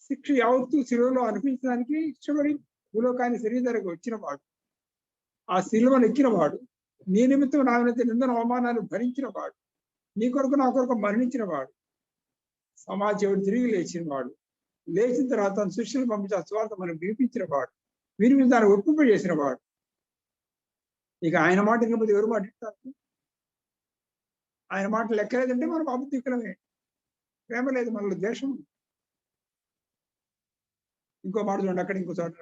శిక్ష యావత్తు శిలువలో అనిపించడానికి ఇష్టపడి భూలోకాన్ని శరీరానికి వచ్చినవాడు, ఆ శిలువను ఎక్కినవాడు, నీ నిమిత్తం నా నిమిత్తం నిందన అవమానాన్ని భరించిన వాడు, నీ కొరకు నా కొరకు మరణించిన వాడు, సమాజం తిరిగి లేచిన వాడు, లేచిన తర్వాత తన శిష్యులు పంపించి ఆ స్వార్థ మనం వినిపించిన వాడు, వినిపించి దాన్ని ఒప్పింపజేసిన వాడు. ఇక ఆయన మాట ఇకపోతే ఎవరు మాట ఇస్తారు? ఆయన మాట లెక్కలేదంటే మనం అబద్ధికులమే. ప్రేమ లేదు, మనలో ద్వేషం. ఇంకో మాట చూడండి, అక్కడ ఇంకో చోట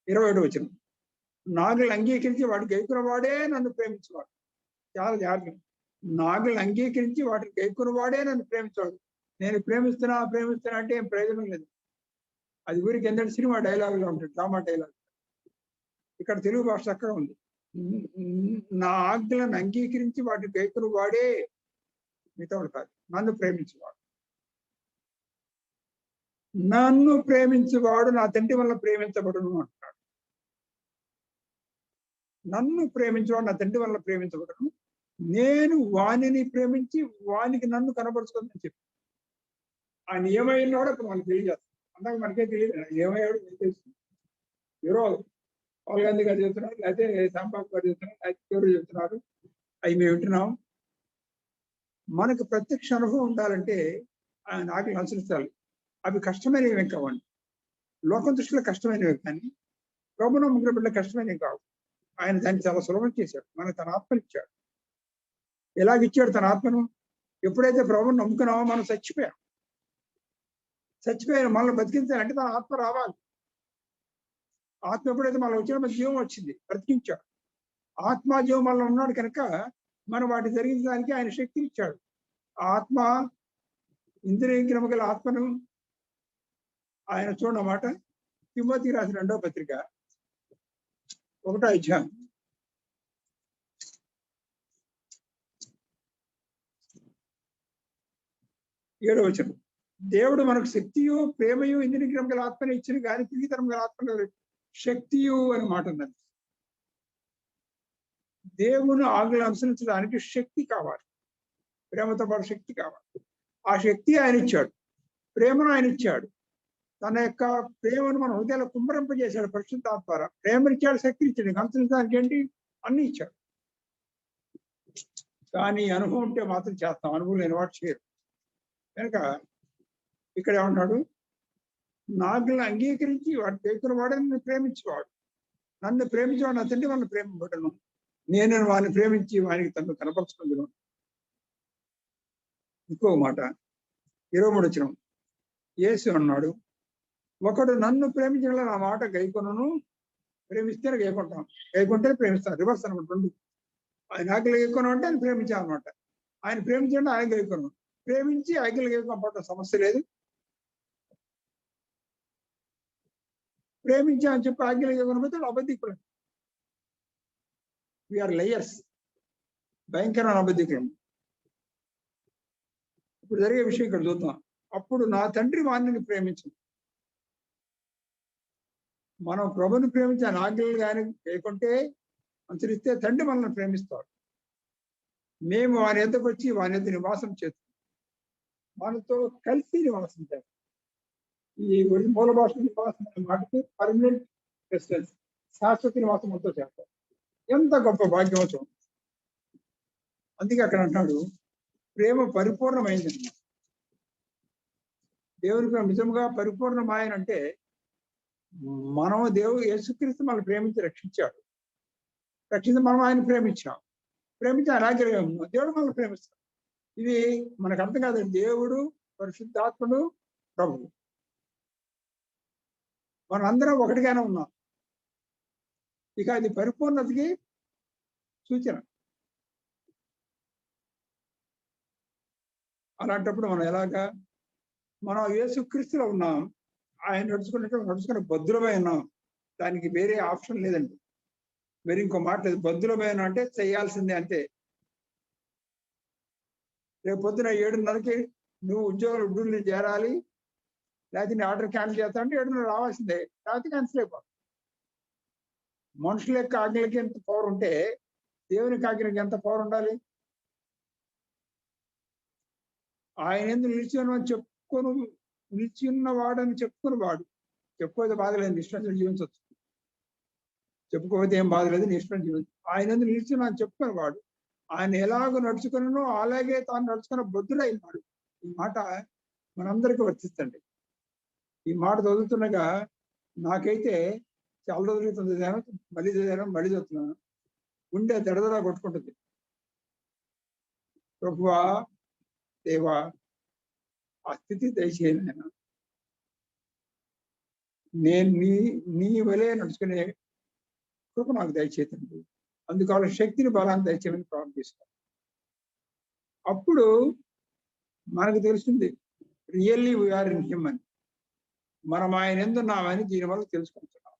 21 వచనం. నాగులను అంగీకరించి వాడు గైకున్న వాడే నన్ను ప్రేమించేవాడు. చాలా జాగ్రత్త. నాగులను అంగీకరించి వాటిని గైకున్న వాడే నన్ను ప్రేమించేవాడు. నేను ప్రేమిస్తున్నా అంటే ఏం ప్రయోజనం లేదు. అది ఊరికి ఎంతటి సినిమా డైలాగులో ఉంటుంది, డ్రామా డైలాగ్. ఇక్కడ తెలుగు భాష చక్కగా ఉంది. నా ఆజ్ఞలను అంగీకరించి వాటిని గైకున్న వాడే, మిగతాడు కాదు, నన్ను ప్రేమించేవాడు. నన్ను ప్రేమించేవాడు నా తండ్రి వల్ల ప్రేమించబడును అంటున్నాడు. నన్ను ప్రేమించేవాడు నా తండ్రి వల్ల ప్రేమించబడును, నేను వాణిని ప్రేమించి వానికి నన్ను కనపరుచుకోదని చెప్పి ఆయన ఏమైనాడో ఇప్పుడు మనకు తెలియజేస్తాం. అందాక మనకే తెలియదు ఏమయ్యాడు, తెలుసు. ఎవరో రాహుల్ గాంధీ గారు చెప్తున్నారు, లేకపోతే శాంబాబు గారు చెప్తున్నారు, లేకపోతే ఎవరు చెప్తున్నారు, అవి మేము వింటున్నాం. మనకు ప్రత్యక్ష అనుభవం ఉండాలంటే ఆయన ఆజ్ఞలు అనుసరించాలి. అవి కష్టమైనవి కావండి, లోకం దృష్టిలో కష్టమైనవి, కానీ ప్రభుత్వం ముగ్గురు బిడ్డ కష్టమైనవి కావు. ఆయన దాన్ని చాలా సులభం చేశాడు. మనకు తన ఆత్మను ఇచ్చాడు. ఎలాగిచ్చాడు తన ఆత్మను? ఎప్పుడైతే ప్రభువుని నమ్ముకున్నామో మనం చచ్చిపోయాం. మనల్ని బతికించాలంటే తన ఆత్మ రావాలి. ఆత్మ ఎప్పుడైతే మనలో వచ్చిన జీవం వచ్చింది, బ్రతికించాడు. ఆత్మజీవం మనలో ఉన్నాడు కనుక మనం వాటిని జరిగించడానికి ఆయన శక్తిని ఇచ్చాడు. ఆత్మ ఇంద్రియ గల ఆత్మను ఆయన చూడన్నమాట. తిమోతికి రాసిన 2వ పత్రిక 1వ అధ్యాయం 7వ వచనం. దేవుడు మనకు శక్తియు ప్రేమయు ఇంద్రియ గల ఆత్మని ఇచ్చిన కానీ ప్రీతరం గల ఆత్మ శక్తియు అని మాట ఉన్నది. దేవుని ఆజ్ఞలు అనుసరించడానికి శక్తి కావాలి, ప్రేమతో పాటు శక్తి కావాలి. ఆ శక్తి ఆయన ఇచ్చాడు, ప్రేమను ఆయన ఇచ్చాడు. తన యొక్క ప్రేమను మన హృదయాలు కుమ్మరింపజేశాడు పరిశుద్ధాత్మ ద్వారా. ప్రేమనిచ్చాడు, శక్తి ఇచ్చాడు, అనుసరించడానికి ఏంటి అన్ని ఇచ్చాడు. కానీ అనుభవం ఉంటే మాత్రం చేస్తాం, అనుభవం లేని వాడు చేయరు. కనుక ఇక్కడ ఏమంటాడు? నాగులను అంగీకరించి వాడు పేర్కొన్న వాడే నన్ను ప్రేమించేవాడు, నన్ను ప్రేమించేవాడు నా తండ్రి వాళ్ళని ప్రేమించబడను, నేను వాడిని ప్రేమించి వానికి తను కనపరుచుకుందును. ఇంకో మాట 23వ వచనం. యేసు అన్నాడు, ఒకడు నన్ను ప్రేమించిన నా మాట గైకొనను, ప్రేమిస్తేనే గైకొంటాం, గైకొంటే ప్రేమిస్తాను. రివర్స్ అనమాట. 2 ఆయన ఆజ్ఞలు గైకొను అంటే ఆయన ప్రేమించాలన్నమాట. ఆయన ప్రేమించండి, ఆయన గైకొను. ప్రేమించి ఆజ్ఞలు గైకొనడం సమస్య లేదు. ప్రేమించా అని చెప్పి ఆజ్ఞలు గైకొనకపోతే అబద్ధికులు. వీఆర్ లయర్స్, భయంకరమైన అబద్ధికులు. ఇప్పుడు జరిగే విషయం ఇక్కడ చూద్దాం. అప్పుడు నా తండ్రి వాణ్ణి ప్రేమించు. మనం ప్రభుని ప్రేమించి ఆయన ఆజ్ఞలు కానీ లేకుంటే అనుసరిస్తే తండ్రి మనల్ని ప్రేమిస్తాడు. మేము వాని ఎద్దకు వచ్చి వాని ఎద్దు నివాసం చేస్తాం. మనతో కలిసి నివాసించారు. ఈ మూల భాష నివాసం అనే మాటకి పర్మనెంట్ రెసిడెన్స్, శాశ్వత నివాసం మనతో చేస్తారు. ఎంత గొప్ప భాగ్యం చూడండి. అందుకే అక్కడ అంటున్నాడు ప్రేమ పరిపూర్ణమైంది. దేవుని ప్రేమ నిజంగా పరిపూర్ణమాయనంటే మనం యేసుక్రీస్తు మనల్ని ప్రేమించి రక్షించాడు. రక్షించి మనం ఆయన ప్రేమించాం. ప్రేమించి అలాగే దేవుడు మనల్ని ప్రేమిస్తాడు. ఇది మనకు అర్థం కాదండి. దేవుడు, పరిశుద్ధాత్ముడు, ప్రభువు మనందరం ఒకటిగానే ఉన్నాం. ఇక అది పరిపూర్ణతకి సూచన. అలాంటప్పుడు మనం యేసుక్రీస్తులో ఉన్నాం. ఆయన నడుచుకున్న బద్ధులమై ఉన్నాం. దానికి వేరే ఆప్షన్ లేదండి. వేరే ఇంకో మాట లేదు. బద్ధులమై ఉన్నా అంటే చేయాల్సిందే అంతే. రేపు పొద్దున 7:30కి నువ్వు ఉద్యోగులు చేరాలి, లేకపోతే నీ ఆర్డర్ క్యాన్సిల్ చేస్తా అంటే 7:30 రావాల్సిందే, లేకపోతే క్యాన్సిల్ అయిపోతుంది. మనుషుల యొక్క ఆజ్ఞలకి ఎంత పవర్ ఉంటే దేవునికి ఆజ్ఞలకి ఎంత పవర్ ఉండాలి? ఆయన ఎందుకు నిలిచి ఉన్నవాడని చెప్పుకుని వాడు. చెప్పుకోతే బాధలేదు, నిష్ఠంగా జీవించవచ్చు. చెప్పుకోతే ఏం బాధలేదు, నిష్ఠంగా జీవించు. ఆయన ఎందుకు నిలిచి చెప్పుకుని వాడు. ఆయన ఎలాగో నడుచుకున్నానో అలాగే తాను నడుచుకున్న బొద్దుడైనాడు. ఈ మాట మనందరికీ వర్తిస్తండి. ఈ మాట చదువుతుండగా నాకైతే చాలా రోజుల క్రితం చదివాను, మళ్ళీ చదువుతున్నాను. గుండె దడదలా కొట్టుకుంటుంది. ప్రభువా, దేవా, ఆ స్థితి దయచేయండి. నేను నీ వలే నడుచుకునే కృప నాకు దయచేయండి. అందుకని శక్తిని, బలాన్ని దయచేయమని ప్రార్థిస్తాను. అప్పుడు మనకు తెలుస్తుంది రియల్లీ వీఆర్ ఇన్ హిమ్ అని. మనం ఆయన ఎందున్నామని దీనివల్ల తెలుసుకుంటున్నాం.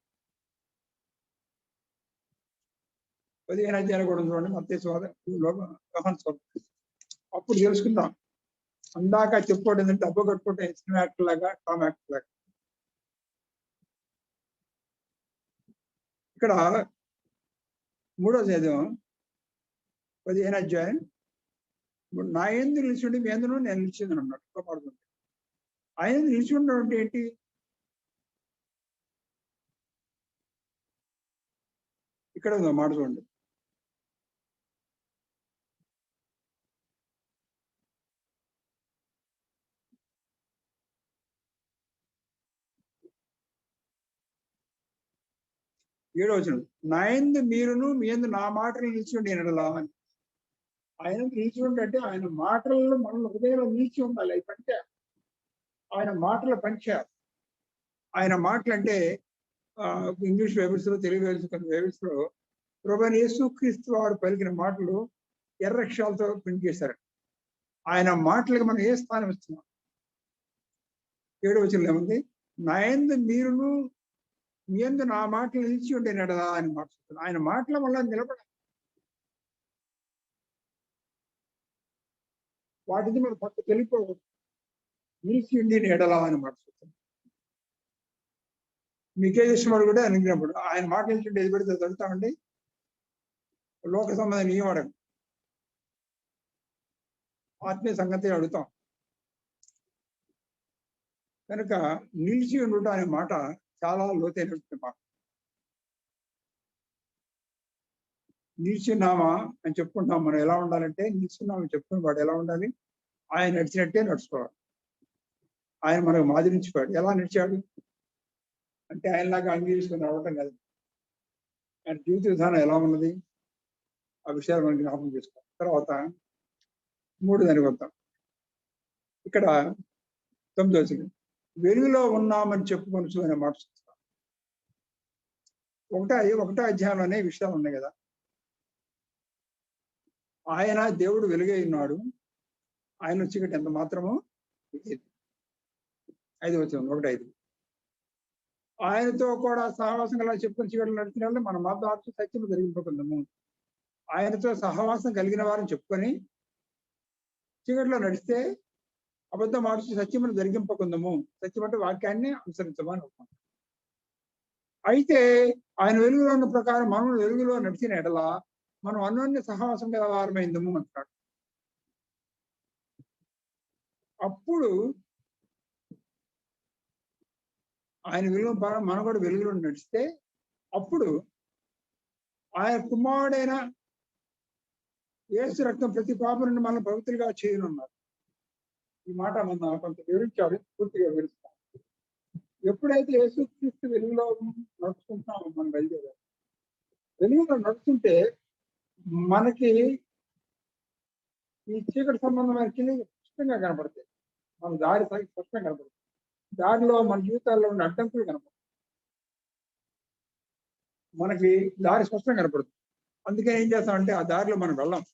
15వ అధ్యాయం కూడా చూడండి, మత్తయి అప్పుడు తెలుసుకుందాం. అందాక చెప్పుకోవడం ఏంటంటే డబ్బు కట్టుకుంటే సినిమా యాక్టర్ లాగా, టామ్ యాక్టర్ లాగా. ఇక్కడ 3వ అధ్యాయం 15వ అధ్యాయం నా యందు నిలిచి ఉండి మీ యందును నేను నిలిచిందని అన్నాడు. పడుతుంది. ఆయన నిలిచి ఉండడం అంటే ఏంటి? ఇక్కడ ఉందా మాట చూడండి. ఏడవ వచనం, నా యందు మీరును మీ యందు నా మాటలు నిలిచి ఉండి ఎనడలా అని. ఆయన నిలిచి ఉండంటే ఆయన మాటల్లో మన హృదయంలో నిలిచి ఉండాలి. అవి పంచ ఆయన మాటల పంచ. ఆయన మాటలు అంటే ఇంగ్లీష్ బైబిల్స్ లో, తెలుగు బైబిల్స్ లో ప్రభువైన యేసుక్రీస్తు వారు పలికిన మాటలు ఎర్రక్షరాలతో ప్రింట్ చేశారు. ఆయన మాటలకు మనం ఏ స్థానం ఇస్తున్నాం? 7వ వచనంలో ఏముంది? నా యందు మీరును మీ యందు నా మాటలు నిలిచి ఉండేనడదా అని మాట్లాడుతున్నాను. ఆయన మాటల వల్ల నిలబడాలి. వాటిని మనం పక్కకు వెళ్ళిపోకూడదు. నిలిచి ఉండి ఎడలా అని మాట్లాడుతున్నాను. మీకే ఇష్టమడు కూడా అనుకున్నప్పుడు ఆయన మాట నిలిచి ఏది పెడితే చదువుతామండి. లోక సంబంధం ఏం అడగం, ఆత్మీయ సంగతి అడుగుతాం. కనుక నిలిచి ఉండటం అనే మాట చాలా లోతైనటువంటి మాట. నిలిచిన్నామా అని చెప్పుకుంటాం. మనం ఎలా ఉండాలంటే నిలిచిన్నామని చెప్పుకుని వాడు ఎలా ఉండాలి? ఆయన నడిచినట్టే నడుచుకోవాలి. ఆయన మనకు మాదిరించిపోయాడు. ఎలా నడిచాడు అంటే ఆయనలాగా అంగీకరించుకుని రావటం కాదు. ఆయన జీవిత విధానం ఎలా ఉన్నది, ఆ విషయాలు మనకి జ్ఞాపకం చేసుకోవాలి. తర్వాత 3 దానికి వద్దాం. ఇక్కడ 9వ వచనం, వెలుగులో ఉన్నామని చెప్పుకొనొచ్చు అనే మాట చూస్తాం. 1వ అధ్యాయంలోనే విషయాలు ఉన్నాయి కదా. ఆయన దేవుడు వెలుగై ఉన్నాడు, ఆయన చీకటి ఎంత మాత్రమో లేదు. 5వ వచనం 1:5, ఆయనతో కూడా సహవాసం కల చెప్పుకుని చీకటి నడిచిన వాళ్ళు మన మాట్లాడుతూ సత్యం జరిగిపోతుందము. ఆయనతో సహవాసం కలిగిన వారిని చెప్పుకొని చీకటిలో నడిస్తే అబద్ధం ఆడుతూ సత్యమును జరిగింపకుందము. సత్యం అంటే వాక్యాన్ని అనుసరించమని ఒప్పుకుంటాం. అయితే ఆయన వెలుగులో ఉన్న ప్రకారం మనం వెలుగులో నడిచిన ఎడల మనం అన్యోన్య సహవాసం గల వారమైందము అంటాడు. అప్పుడు ఆయన వెలుగు మనం కూడా వెలుగులో నడిస్తే అప్పుడు ఆయన కుమారుడైన యేసు రక్తం ప్రతి పాపం నుండి మనం పవిత్రులుగా చేయనున్నారు. ఈ మాట మన కొంత వివరించారు, పూర్తిగా వివరిస్తాం. ఎప్పుడైతే యేసుక్రీస్తు వెలుగులో నడుచుకుంటున్నామో మనం బయలుదేరారు, వెలుగులో నడుస్తుంటే మనకి ఈ చీకటి సంబంధమైన కింద స్పష్టంగా కనపడతాయి. మన దారి స్పష్టంగా కనపడుతుంది. దారిలో మన జీవితాల్లో ఉన్న అడ్డంకులు కనపడతాయి. మనకి దారి స్పష్టంగా కనపడుతుంది. అందుకని ఏం చేస్తామంటే ఆ దారిలో మనం వెళ్ళాం.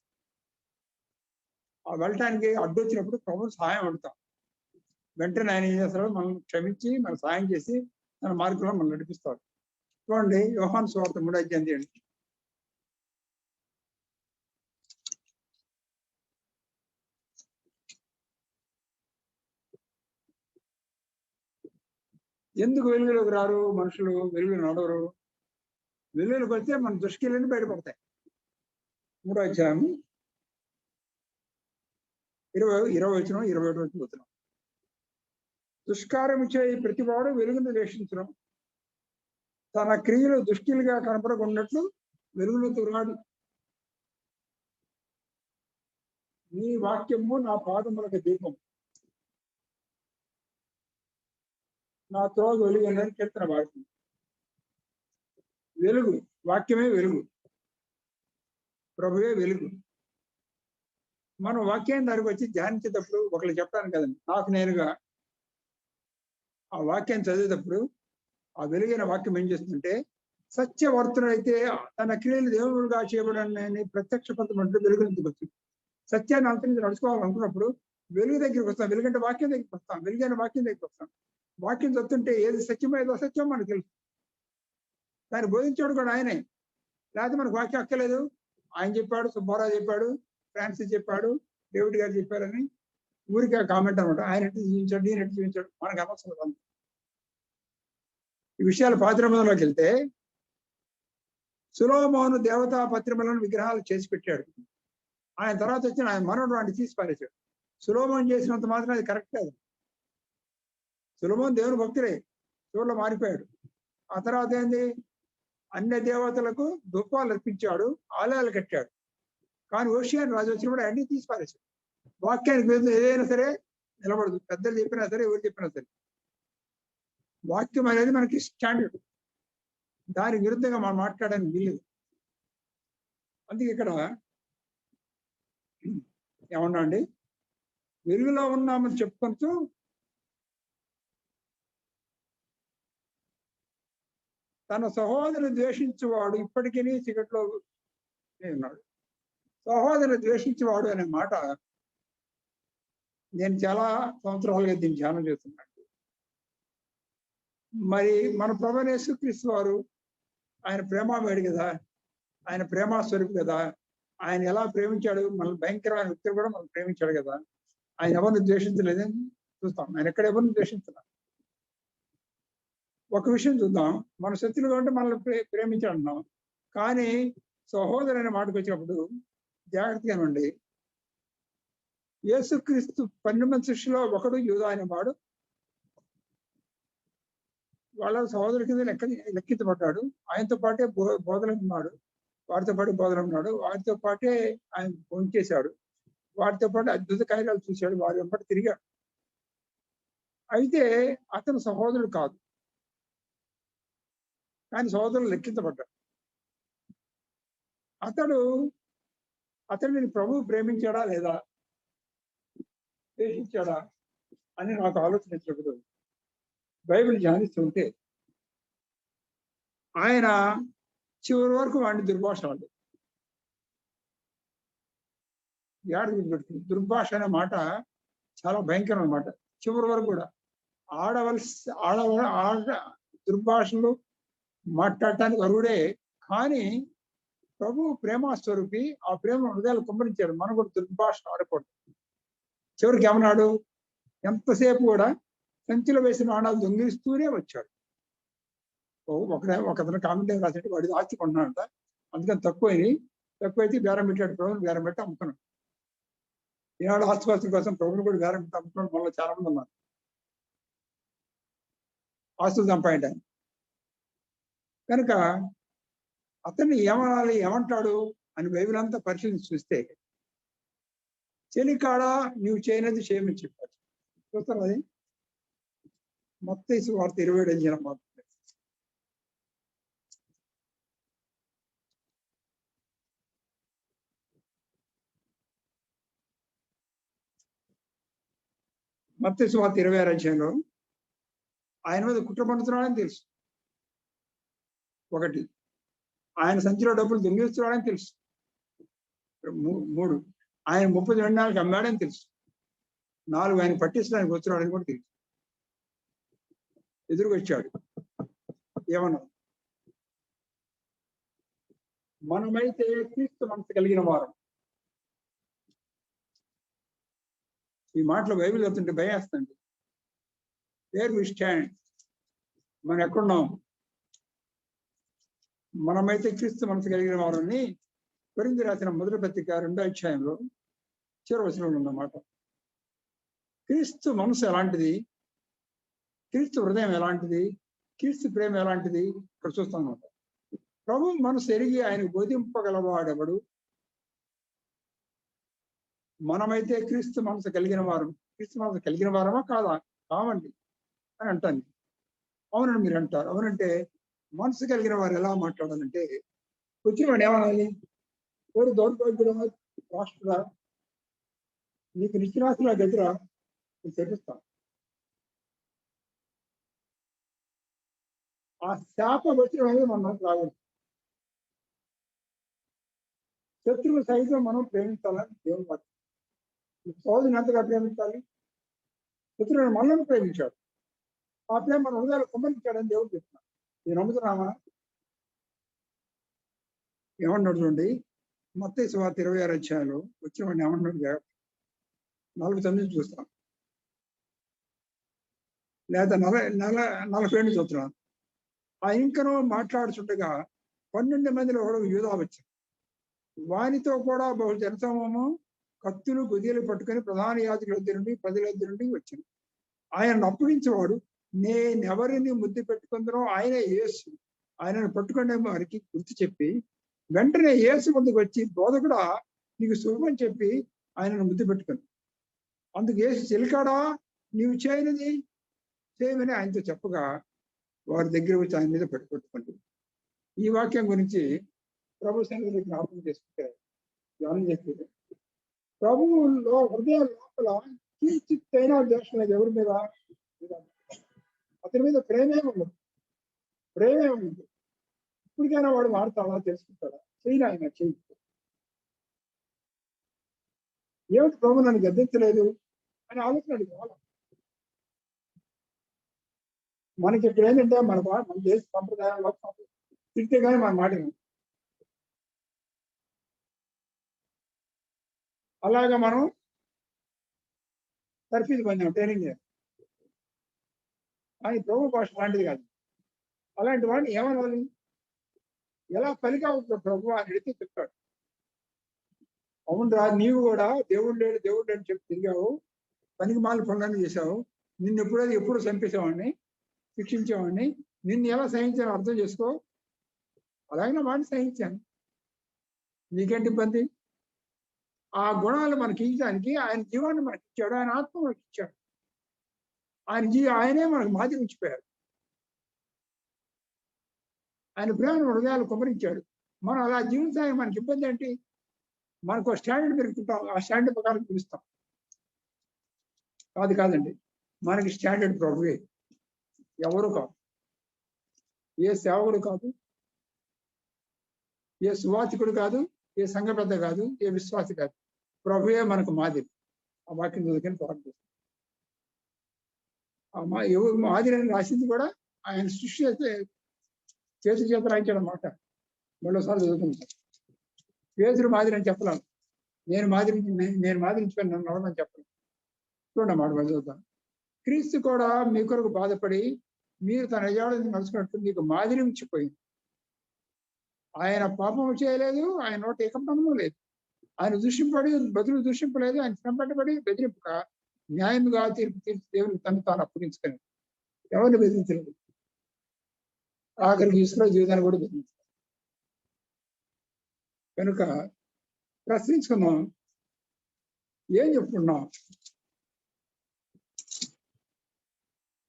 ఆ వెళ్ళటానికి అడ్డు వచ్చినప్పుడు ప్రభువు సహాయం అడుగుతాం. వెంటనే ఆయన ఏం చేస్తారో మనం క్షమించి మన సహాయం చేసి మన మార్గంలో మనం నడిపిస్తారు. చూడండి, యోహాను సువార్త 3వ అధ్యాయం చేయండి. ఎందుకు వెలుగులోకి రారు మనుషులు? వెలుగు నడవరు. వెలుగులోకి వస్తే మన దుష్కీలన్నీ బయటపడతాయి. 3వ అధ్యాయం 21 పోతున్నాం. దుష్కారం ఇచ్చే ప్రతివాడు వెలుగును ద్వేషించడం, తన క్రియలు దుష్కిలుగా కనపడకున్నట్లు వెలుగులోకి రాడు. నీ వాక్యము నా పాదములకు దీపం, నా త్రోవ వెలుగు కీర్తన వాడుతుంది. వెలుగు, వాక్యమే వెలుగు, ప్రభువే వెలుగు. మనం వాక్యాన్ని దానికి వచ్చి ధ్యానించేటప్పుడు ఒకళ్ళు చెప్తాను కదండి, నాకు నేనుగా ఆ వాక్యాన్ని చదివేటప్పుడు ఆ వెలుగైన వాక్యం ఏం చేస్తుంటే, సత్యవర్తుడైతే తన క్రియలు దేవుడుగా చేయబడని ప్రత్యక్ష పద్ధతి వెలుగులోకి వచ్చింది. సత్యాన్ని అనుసరించి నడుచుకోవాలనుకున్నప్పుడు వెలుగు దగ్గరికి వస్తాం. వెలుగంటే వాక్యం దగ్గరికి వస్తాం. వెలుగైన వాక్యం దగ్గరికి వస్తాం. వాక్యం చదువుతుంటే ఏది సత్యమో ఏదో అసత్యం మనకు తెలుసు. దాన్ని బోధించాడు కూడా ఆయనే. లేకపోతే మనకు వాక్యం అక్కలేదు. ఆయన చెప్పాడు, సుబ్బారావు చెప్పాడు, ఫ్రాన్సిస్ చెప్పాడు, డేవిడ్ గారు చెప్పారని ఊరికే కామెంట్ అనమాట. ఆయన ఎట్టు జీవించాడు, నేను ఎట్టు జీవించాడు, మనకు అనవసరం. ఈ విషయాలు పాత్రలోకి వెళ్తే సొలొమోను దేవతా పత్రిమలను విగ్రహాలు చేసి పెట్టాడు. ఆయన తర్వాత వచ్చిన ఆయన మనవడు వాడిని తీసి పారేశాడు. సొలొమోను చేసినంత మాత్రం అది కరెక్ట్ కాదు. సొలొమోను దేవుని భక్తుడే, చూడలో మారిపోయాడు. ఆ తర్వాత ఏంది, అన్య దేవతలకు ధూపాలు అర్పించాడు, ఆలయాలు కట్టాడు. కానీ ఓషియాను రాజు వచ్చినప్పుడు అన్ని తీసి పారేశాడు. వాక్యానికి ఏదైనా సరే నిలబడదు, పెద్దలు చెప్పినా సరే, ఎవరు చెప్పినా సరే. వాక్యం అనేది మనకి స్టాండర్డ్, దానికి విరుద్ధంగా మనం మాట్లాడడానికి వీలేదు. అందుకే ఇక్కడ ఏమన్నా అండి, వెలుగులో ఉన్నామని చెప్పుకుంటూ తన సహోదరుని ద్వేషించేవాడు ఇప్పటికీ చీకట్లో ఉన్నాడు. సహోదరుని ద్వేషించేవాడు అనే మాట నేను చాలా సంవత్సరాలుగా దీన్ని ధ్యానం చేస్తున్నాను. మరి మన ప్రభువైన యేసుక్రీస్తు వారు ఆయన ప్రేమామయుడు కదా, ఆయన ప్రేమాస్వరూపి కదా. ఆయన ఎలా ప్రేమించాడు, మన భయంకరమైన వ్యక్తులు కూడా మనం ప్రేమించాడు కదా. ఆయన ఎవరిని ద్వేషించలేదని చూస్తాం. ఆయన ఎక్కడ ఎవరిని ద్వేషించలేదు. ఒక విషయం చూద్దాం, మన శత్రువులు అంటే మనల్ని ప్రేమించాడు అంటున్నాం. కానీ సహోదరు అనే మాటకు వచ్చినప్పుడు జాగ్రత్తగా ఉండి, యేసుక్రీస్తు 12 మంది శిష్యులో ఒకడు యూదా అనేవాడు వాళ్ళ సహోదరు కింద లెక్కించబడ్డాడు. ఆయనతో పాటే బోధన ఉన్నాడు, వారితో పాటు బోధన ఉన్నాడు, వారితో పాటే ఆయన పొంచేశాడు, వారితో పాటు అద్భుత కార్యాలు చూశాడు, వారి వెంబడి తిరిగాడు. అయితే అతను సహోదరుడు కాదు, కానీ సహోదరులు లెక్కించబడ్డాడు. అతడిని ప్రభువు ప్రేమించాడా లేదా, ద్వేషించాడా అని నాకు ఆలోచన వచ్చినప్పుడు బైబిల్ ధ్యానిస్తుంటే ఆయన చివరి వరకు వాడిని దుర్భాష అండి. దుర్భాష అనే మాట చాలా భయంకరం అన్నమాట. చివరి వరకు కూడా ఆడ దుర్భాషలు మాట్లాడటానికి అరువుడే. కానీ ప్రభు ప్రేమస్వరూపి, ఆ ప్రేమ హృదయాలు కుమ్మరించాడు. మనం కూడా దుర్భాష ఆడకూడదు. చివరికి ఏమన్నాడు, ఎంతసేపు కూడా సంచిలో వేసిన నాణాలు దొంగిలిస్తూనే వచ్చాడు. ఒకతను కామెంట్ రాసేట్టు వాడి ఆస్తి కొంటున్నాడంట, అందుకని తక్కువైతే బేరం పెట్టాడు. ప్రభుత్వం బేరం పెట్టి అమ్ముకున్నాడు. ఈనాడు ఆస్తుపాస్తుల కోసం ప్రభుని కూడా వేరే తప్పుకోవడం వల్ల చాలా మంది ఉన్నారు. ఆస్తులు సంపాదించడానికి. కనుక అతన్ని ఏమనాలి, ఏమంటాడు అని బైబిల్ అంతా పరిశీలించి చూస్తే చెలికాడ నువ్వు చేయనది చేయమని చెప్పారు. చూస్తాను అది మత్తయి సువార్త 27 మాట. మత్తయి సువార్త 26 ఆయన మీద కుట్ర పన్నుతున్నాడని తెలుసు. ఒకటి, ఆయన సంచిలో డబ్బులు దొంగిస్తున్నాడని తెలుసు. 3, ఆయన 30 దినాలకు అమ్మాడని తెలుసు. 4, ఆయన పట్టించడానికి వచ్చాడని కూడా తెలుసు. ఎదురుకు వచ్చాడు. ఏమన్నా మనమైతే క్రీస్తు మనసు కలిగిన వారం. ఈ మాటలు బైబిల్ చదువుతుంటే భయేస్తుంది. వేర్ వి స్టాండ్, మనం ఎక్కడున్నాం? మనమైతే క్రీస్తు మనసు కలిగిన వారని కొరింథీ రాసిన మొదటి పత్రిక 2వ అధ్యాయంలో చివరి వచనంలో ఉన్నమాట. క్రీస్తు మనసు ఎలాంటిది, క్రీస్తు హృదయం ఎలాంటిది, క్రీస్తు ప్రేమ ఎలాంటిది ఇక్కడ చూస్తాం అన్నమాట. ప్రభు మనసు ఎరిగి ఆయన బోధింపగలవాడెవడు? మనమైతే క్రీస్తు మనసు కలిగిన వారం. క్రీస్తు మనసు కలిగిన వారమా కాదా? కావండి అని అంటాను. అవునండి మీరు అంటారు. అవునంటే మనసు కలిగిన వారు ఎలా మాట్లాడాలంటే, వచ్చిన వాడు ఏమనాలి? కోరి దౌర్భాగ్యుడా, రాష్ట్రుడా, నీకు నిత్యనాశలా గదిరా, నేను చెప్పిస్తాను. ఆ శాప వచ్చిన అనేది మనం రావాలి. శత్రువు సైతం మనం ప్రేమించాలని దేవుడు వాక్యం. సోదరుని ఎంతగా ప్రేమించాలి? శత్రువుని మనల్ని ప్రేమించాడు. ఆ ప్రేమ మన హృదయాలు కుమ్మరించాడని దేవుడు చెప్తున్నాడు. నేను నమ్ముతున్నామా? ఏమన్నాడు చూడండి, మత్తయి సువార్త 26 వచ్చిన వాడిని ఏమన్నాడు? 49 చూస్తాం, లేదా 40 చూస్తున్నాను. ఆ ఇంకనూ మాట్లాడుచుండగా 12 మందిలో ఒకడు యూదా వచ్చాడు. వానితో కూడా బహు జనసమూహము కత్తులు గుదియలు పట్టుకొని ప్రధాన యాజకుల దగ్గర నుండి ప్రజల దగ్గర నుండి వచ్చింది. ఆయనను అప్పగించేవాడు, నేనెవరిని ముద్దు పెట్టుకుందనో ఆయనే యేసు, ఆయనను పట్టుకునే వారికి గుర్తు చెప్పి వెంటనే యేసు ముందుకు వచ్చి, బోధకుడా నీకు శుభమని చెప్పి ఆయనను ముద్దు పెట్టుకుంది. అందుకు యేసు, చెలికాడా నీవు చేయనిది చేయమని ఆయనతో చెప్పగా వారి దగ్గర వచ్చి ఆయన మీద పెట్టుకుంటుంది. ఈ వాక్యం గురించి ప్రభు సన్నిధిని జ్ఞాపకం చేసుకుంటే ధ్యానం చేస్తుంది. ప్రభువులో హృదయ లోపల కించిత్తైనా ద్వేషం లేదు. ఎవరి మీద? అతని మీద ప్రేమే ఉండదు. ప్రేమే ఉండదు. ఇప్పటికైనా వాడు మారుతాడా? తెలుసుకుంటాడా? చెయ్యి ఆయన చెయ్యి. ఏమిటి ప్రభు నన్ను గద్దించలేదు అని ఆలోచన కావాలి. మనకి ఇక్కడ ఏంటంటే మన దేశ సంప్రదాయంలో తిరిగితే కానీ మన మాట అలాగా మనం తర్ఫీదు పొందాం, ట్రైనింగ్ చేయాలి. అని ప్రభు భాష లాంటిది కాదు. అలాంటి వాడిని ఏమనాలి? ఎలా పలికావు ప్రభు అని అడిగితే చెప్తాడు. అవునరా, నీవు కూడా దేవుడు లేడు దేవుడు అని చెప్పి తిరిగావు, పనికి మాల పనులన్నీ చేశావు, నిన్ను ఎప్పుడు చంపేసేవాడిని, శిక్షించేవాడిని, నిన్ను ఎలా సహించాలో అర్థం చేసుకో. అలాగే వాడిని సహించాను, నీకేంటి ఇబ్బంది? ఆ గుణాలు మనకి ఇచ్చడానికి ఆయన జీవాన్ని మనకి ఇచ్చాడు, ఆయన ఆత్మ మనకి ఇచ్చాడు. ఆయనే మనకు మాదిరి ఉంచిపోయాడు. ఆయన ప్రేమను హృదయాలు కుమరించాడు. మనం అలా జీవించాలని మనకి ఇబ్బంది ఏంటి? మనకు స్టాండర్డ్ పెరుగుతుంటాం, ఆ స్టాండర్డ్ ప్రకారం పిలుస్తాం. కాదండి, మనకి స్టాండర్డ్ ప్రభువే. ఎవరు కాదు, ఏ సేవకుడు కాదు, ఏ సువాసికుడు కాదు, ఏ సంఘ పెద్ద కాదు, ఏ విశ్వాసి కాదు, ప్రభువే మనకు మాదిరి. ఆ వాక్యం చదువుకొని ప్రారంభిస్తాం. ఎవరు మాదిరి అని రాసింది కూడా ఆయన సృష్టి చేతుల చేత రాయించాడు అన్నమాట. మరోసారి చదువుకుంటాం. పేతురు మాదిరి అని చెప్పలేము, నేను మాదిరించుకొని నన్ను ఎవరని చెప్పను. చూడండి మాట చదువుతాను. క్రీస్తు కూడా మీ కొరకు బాధపడి మీరు తన యజమానుని నడుచుకున్నట్టు మీకు మాదిరి ఉంచిపోయింది. ఆయన పాపము చేయలేదు, ఆయన నోట ఏకపటము లేదు. ఆయన దూషింపడి బదులు దూషింపలేదు, ఆయన శ్రమపడబడి బెదిరింపక న్యాయముగా తీర్పు తీర్చి దేవునికి తను తాను అప్పగించుకొని ఎవరిని బెదిరించలేదు. ఆఖరికి ఇసులో జీవితాన్ని కూడా బెదిరించారు. కనుక ప్రశ్నించుకున్నాం, ఏం చెప్పుకున్నాం?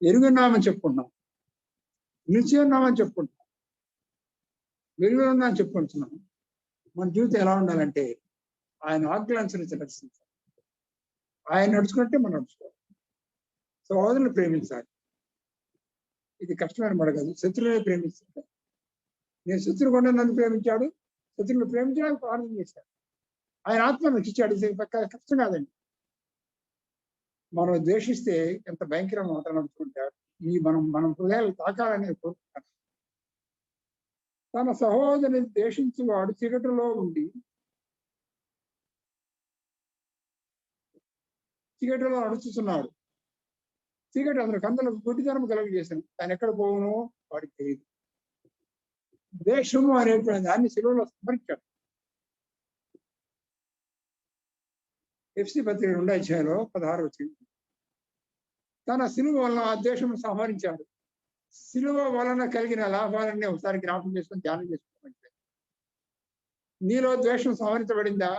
ఎరుగున్నామని చెప్పుకున్నాం, నిలిచి ఉన్నామని చెప్పుకుంటున్నాం, వెలుగు ఉందని చెప్పుకుంటున్నాం. మన జీవితం ఎలా ఉండాలంటే ఆయన ఆజ్ఞలను అనుసరించి నడుచుకుంటాం. ఆయన నడుచుకుంటే మనం నడుచుకోవాలి. సోదరులు ప్రేమించాలి. ఇది కష్టమైన మాట కాదు. శత్రువులే ప్రేమిస్తాడు. నేను శత్రువు కూడా నన్ను ప్రేమించాడు, శత్రువులు ప్రేమించడానికి ప్రార్థన చేశాడు. ఆయన ఆత్మ నాకు ఇచ్చాడు. ఇది కష్టం కాదండి. మనం ద్వేషిస్తే ఎంత భయంకరంగా మాత్రం నడుచుకుంటాడు. మనం హృదయాలు తాకాలని కోరుకుంటాను. తన సహోదరుని ద్వేషించి వాడు చీకటిలో ఉండి చీకటిలో నడుచుతున్నాడు. చీకటి అతను కందలకు గుడ్డితనం కలుగజేశాను. ఆయన ఎక్కడ పోవునో వాడికి తెలియదు. ద్వేషము అనేటువంటి దాన్ని శిలువలో స్మరించాడు. ఎఫ్సి పత్రిక 2వ అధ్యాయంలో 16 వచ్చింది. తన శిలువ వలన ఆ ద్వేషము సంహరించాడు. శిలువ వలన కలిగిన లాభాలన్నీ ఒకసారి జ్ఞాపకం చేసుకొని ధ్యానం చేసుకోమంటే, నీలో ద్వేషం సంహరించబడిందా?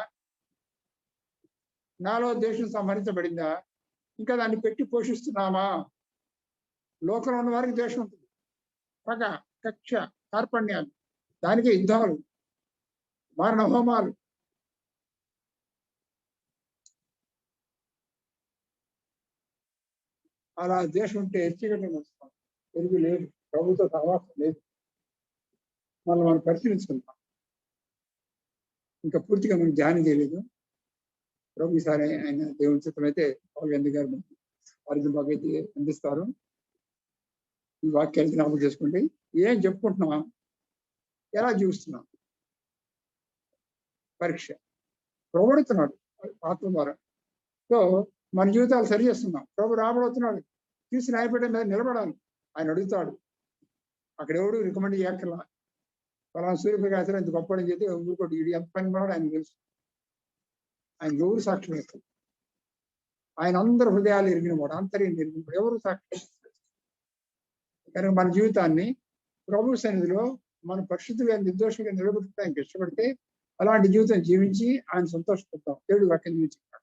నాలో ద్వేషం సంహరించబడిందా? ఇంకా దాన్ని పెట్టి పోషిస్తున్నామా? లోకంలో ఉన్న వారికి ద్వేషం ఉంటుంది. పగ, కక్ష, కార్పణ్యాలు, దానికి యుద్ధాలు, మారణ హోమాలు. అలా ద్వేషం ఉంటే చీకటి వస్తాం. వెలుగు లేదు, ప్రభుత్వ సహవాసం లేదు. మనం పరిశీలించుకుంటాం. ఇంకా పూర్తిగా మనం ధ్యానం చేయలేదు. ప్రభు ఈసారి ఆయన దేవుని చిత్తమైతే పౌలు గాంధీ గారు వారికి బాగా అందిస్తారు. ఈ వాక్యాన్ని జ్ఞాపకం చేసుకోండి. ఏం చెప్పుకుంటున్నాం, ఎలా జీవిస్తున్నాం? పరీక్ష ప్రభుడుతున్నాడు ఆత్మ ద్వారా. సో మన జీవితాలు సరి చేస్తున్నాం. ప్రభు రాబడుతున్నాడు. తీసి న్యాయపీఠం మీద నిలబడాలి. ఆయన అడుగుతాడు. అక్కడ ఎవడు రికమెండ్ చేయక్కర్లా. ఫలానా సూర్యప్రకాశం ఇంత గొప్పని చెప్పి ఊరుకోడు. ఇది ఎంత పని కూడా ఆయన తెలుసు. ఆయన ఎవరు సాక్ష్యం ఇస్తారు? ఆయన అందరు హృదయాలు ఎరిగిన వాడు, అంతర్యం ఎరిగిన వాడు. ఎవరు సాక్ష్యం? కనుక మన జీవితాన్ని ప్రభు సన్నిధిలో మన పరిశుద్ధిగా నిర్దోషంగా నిలబెట్టడానికి ఇష్టపడితే అలాంటి జీవితం జీవించి ఆయన సంతోషపడతాం. దేవుడు వాక్యం జీవించాడు.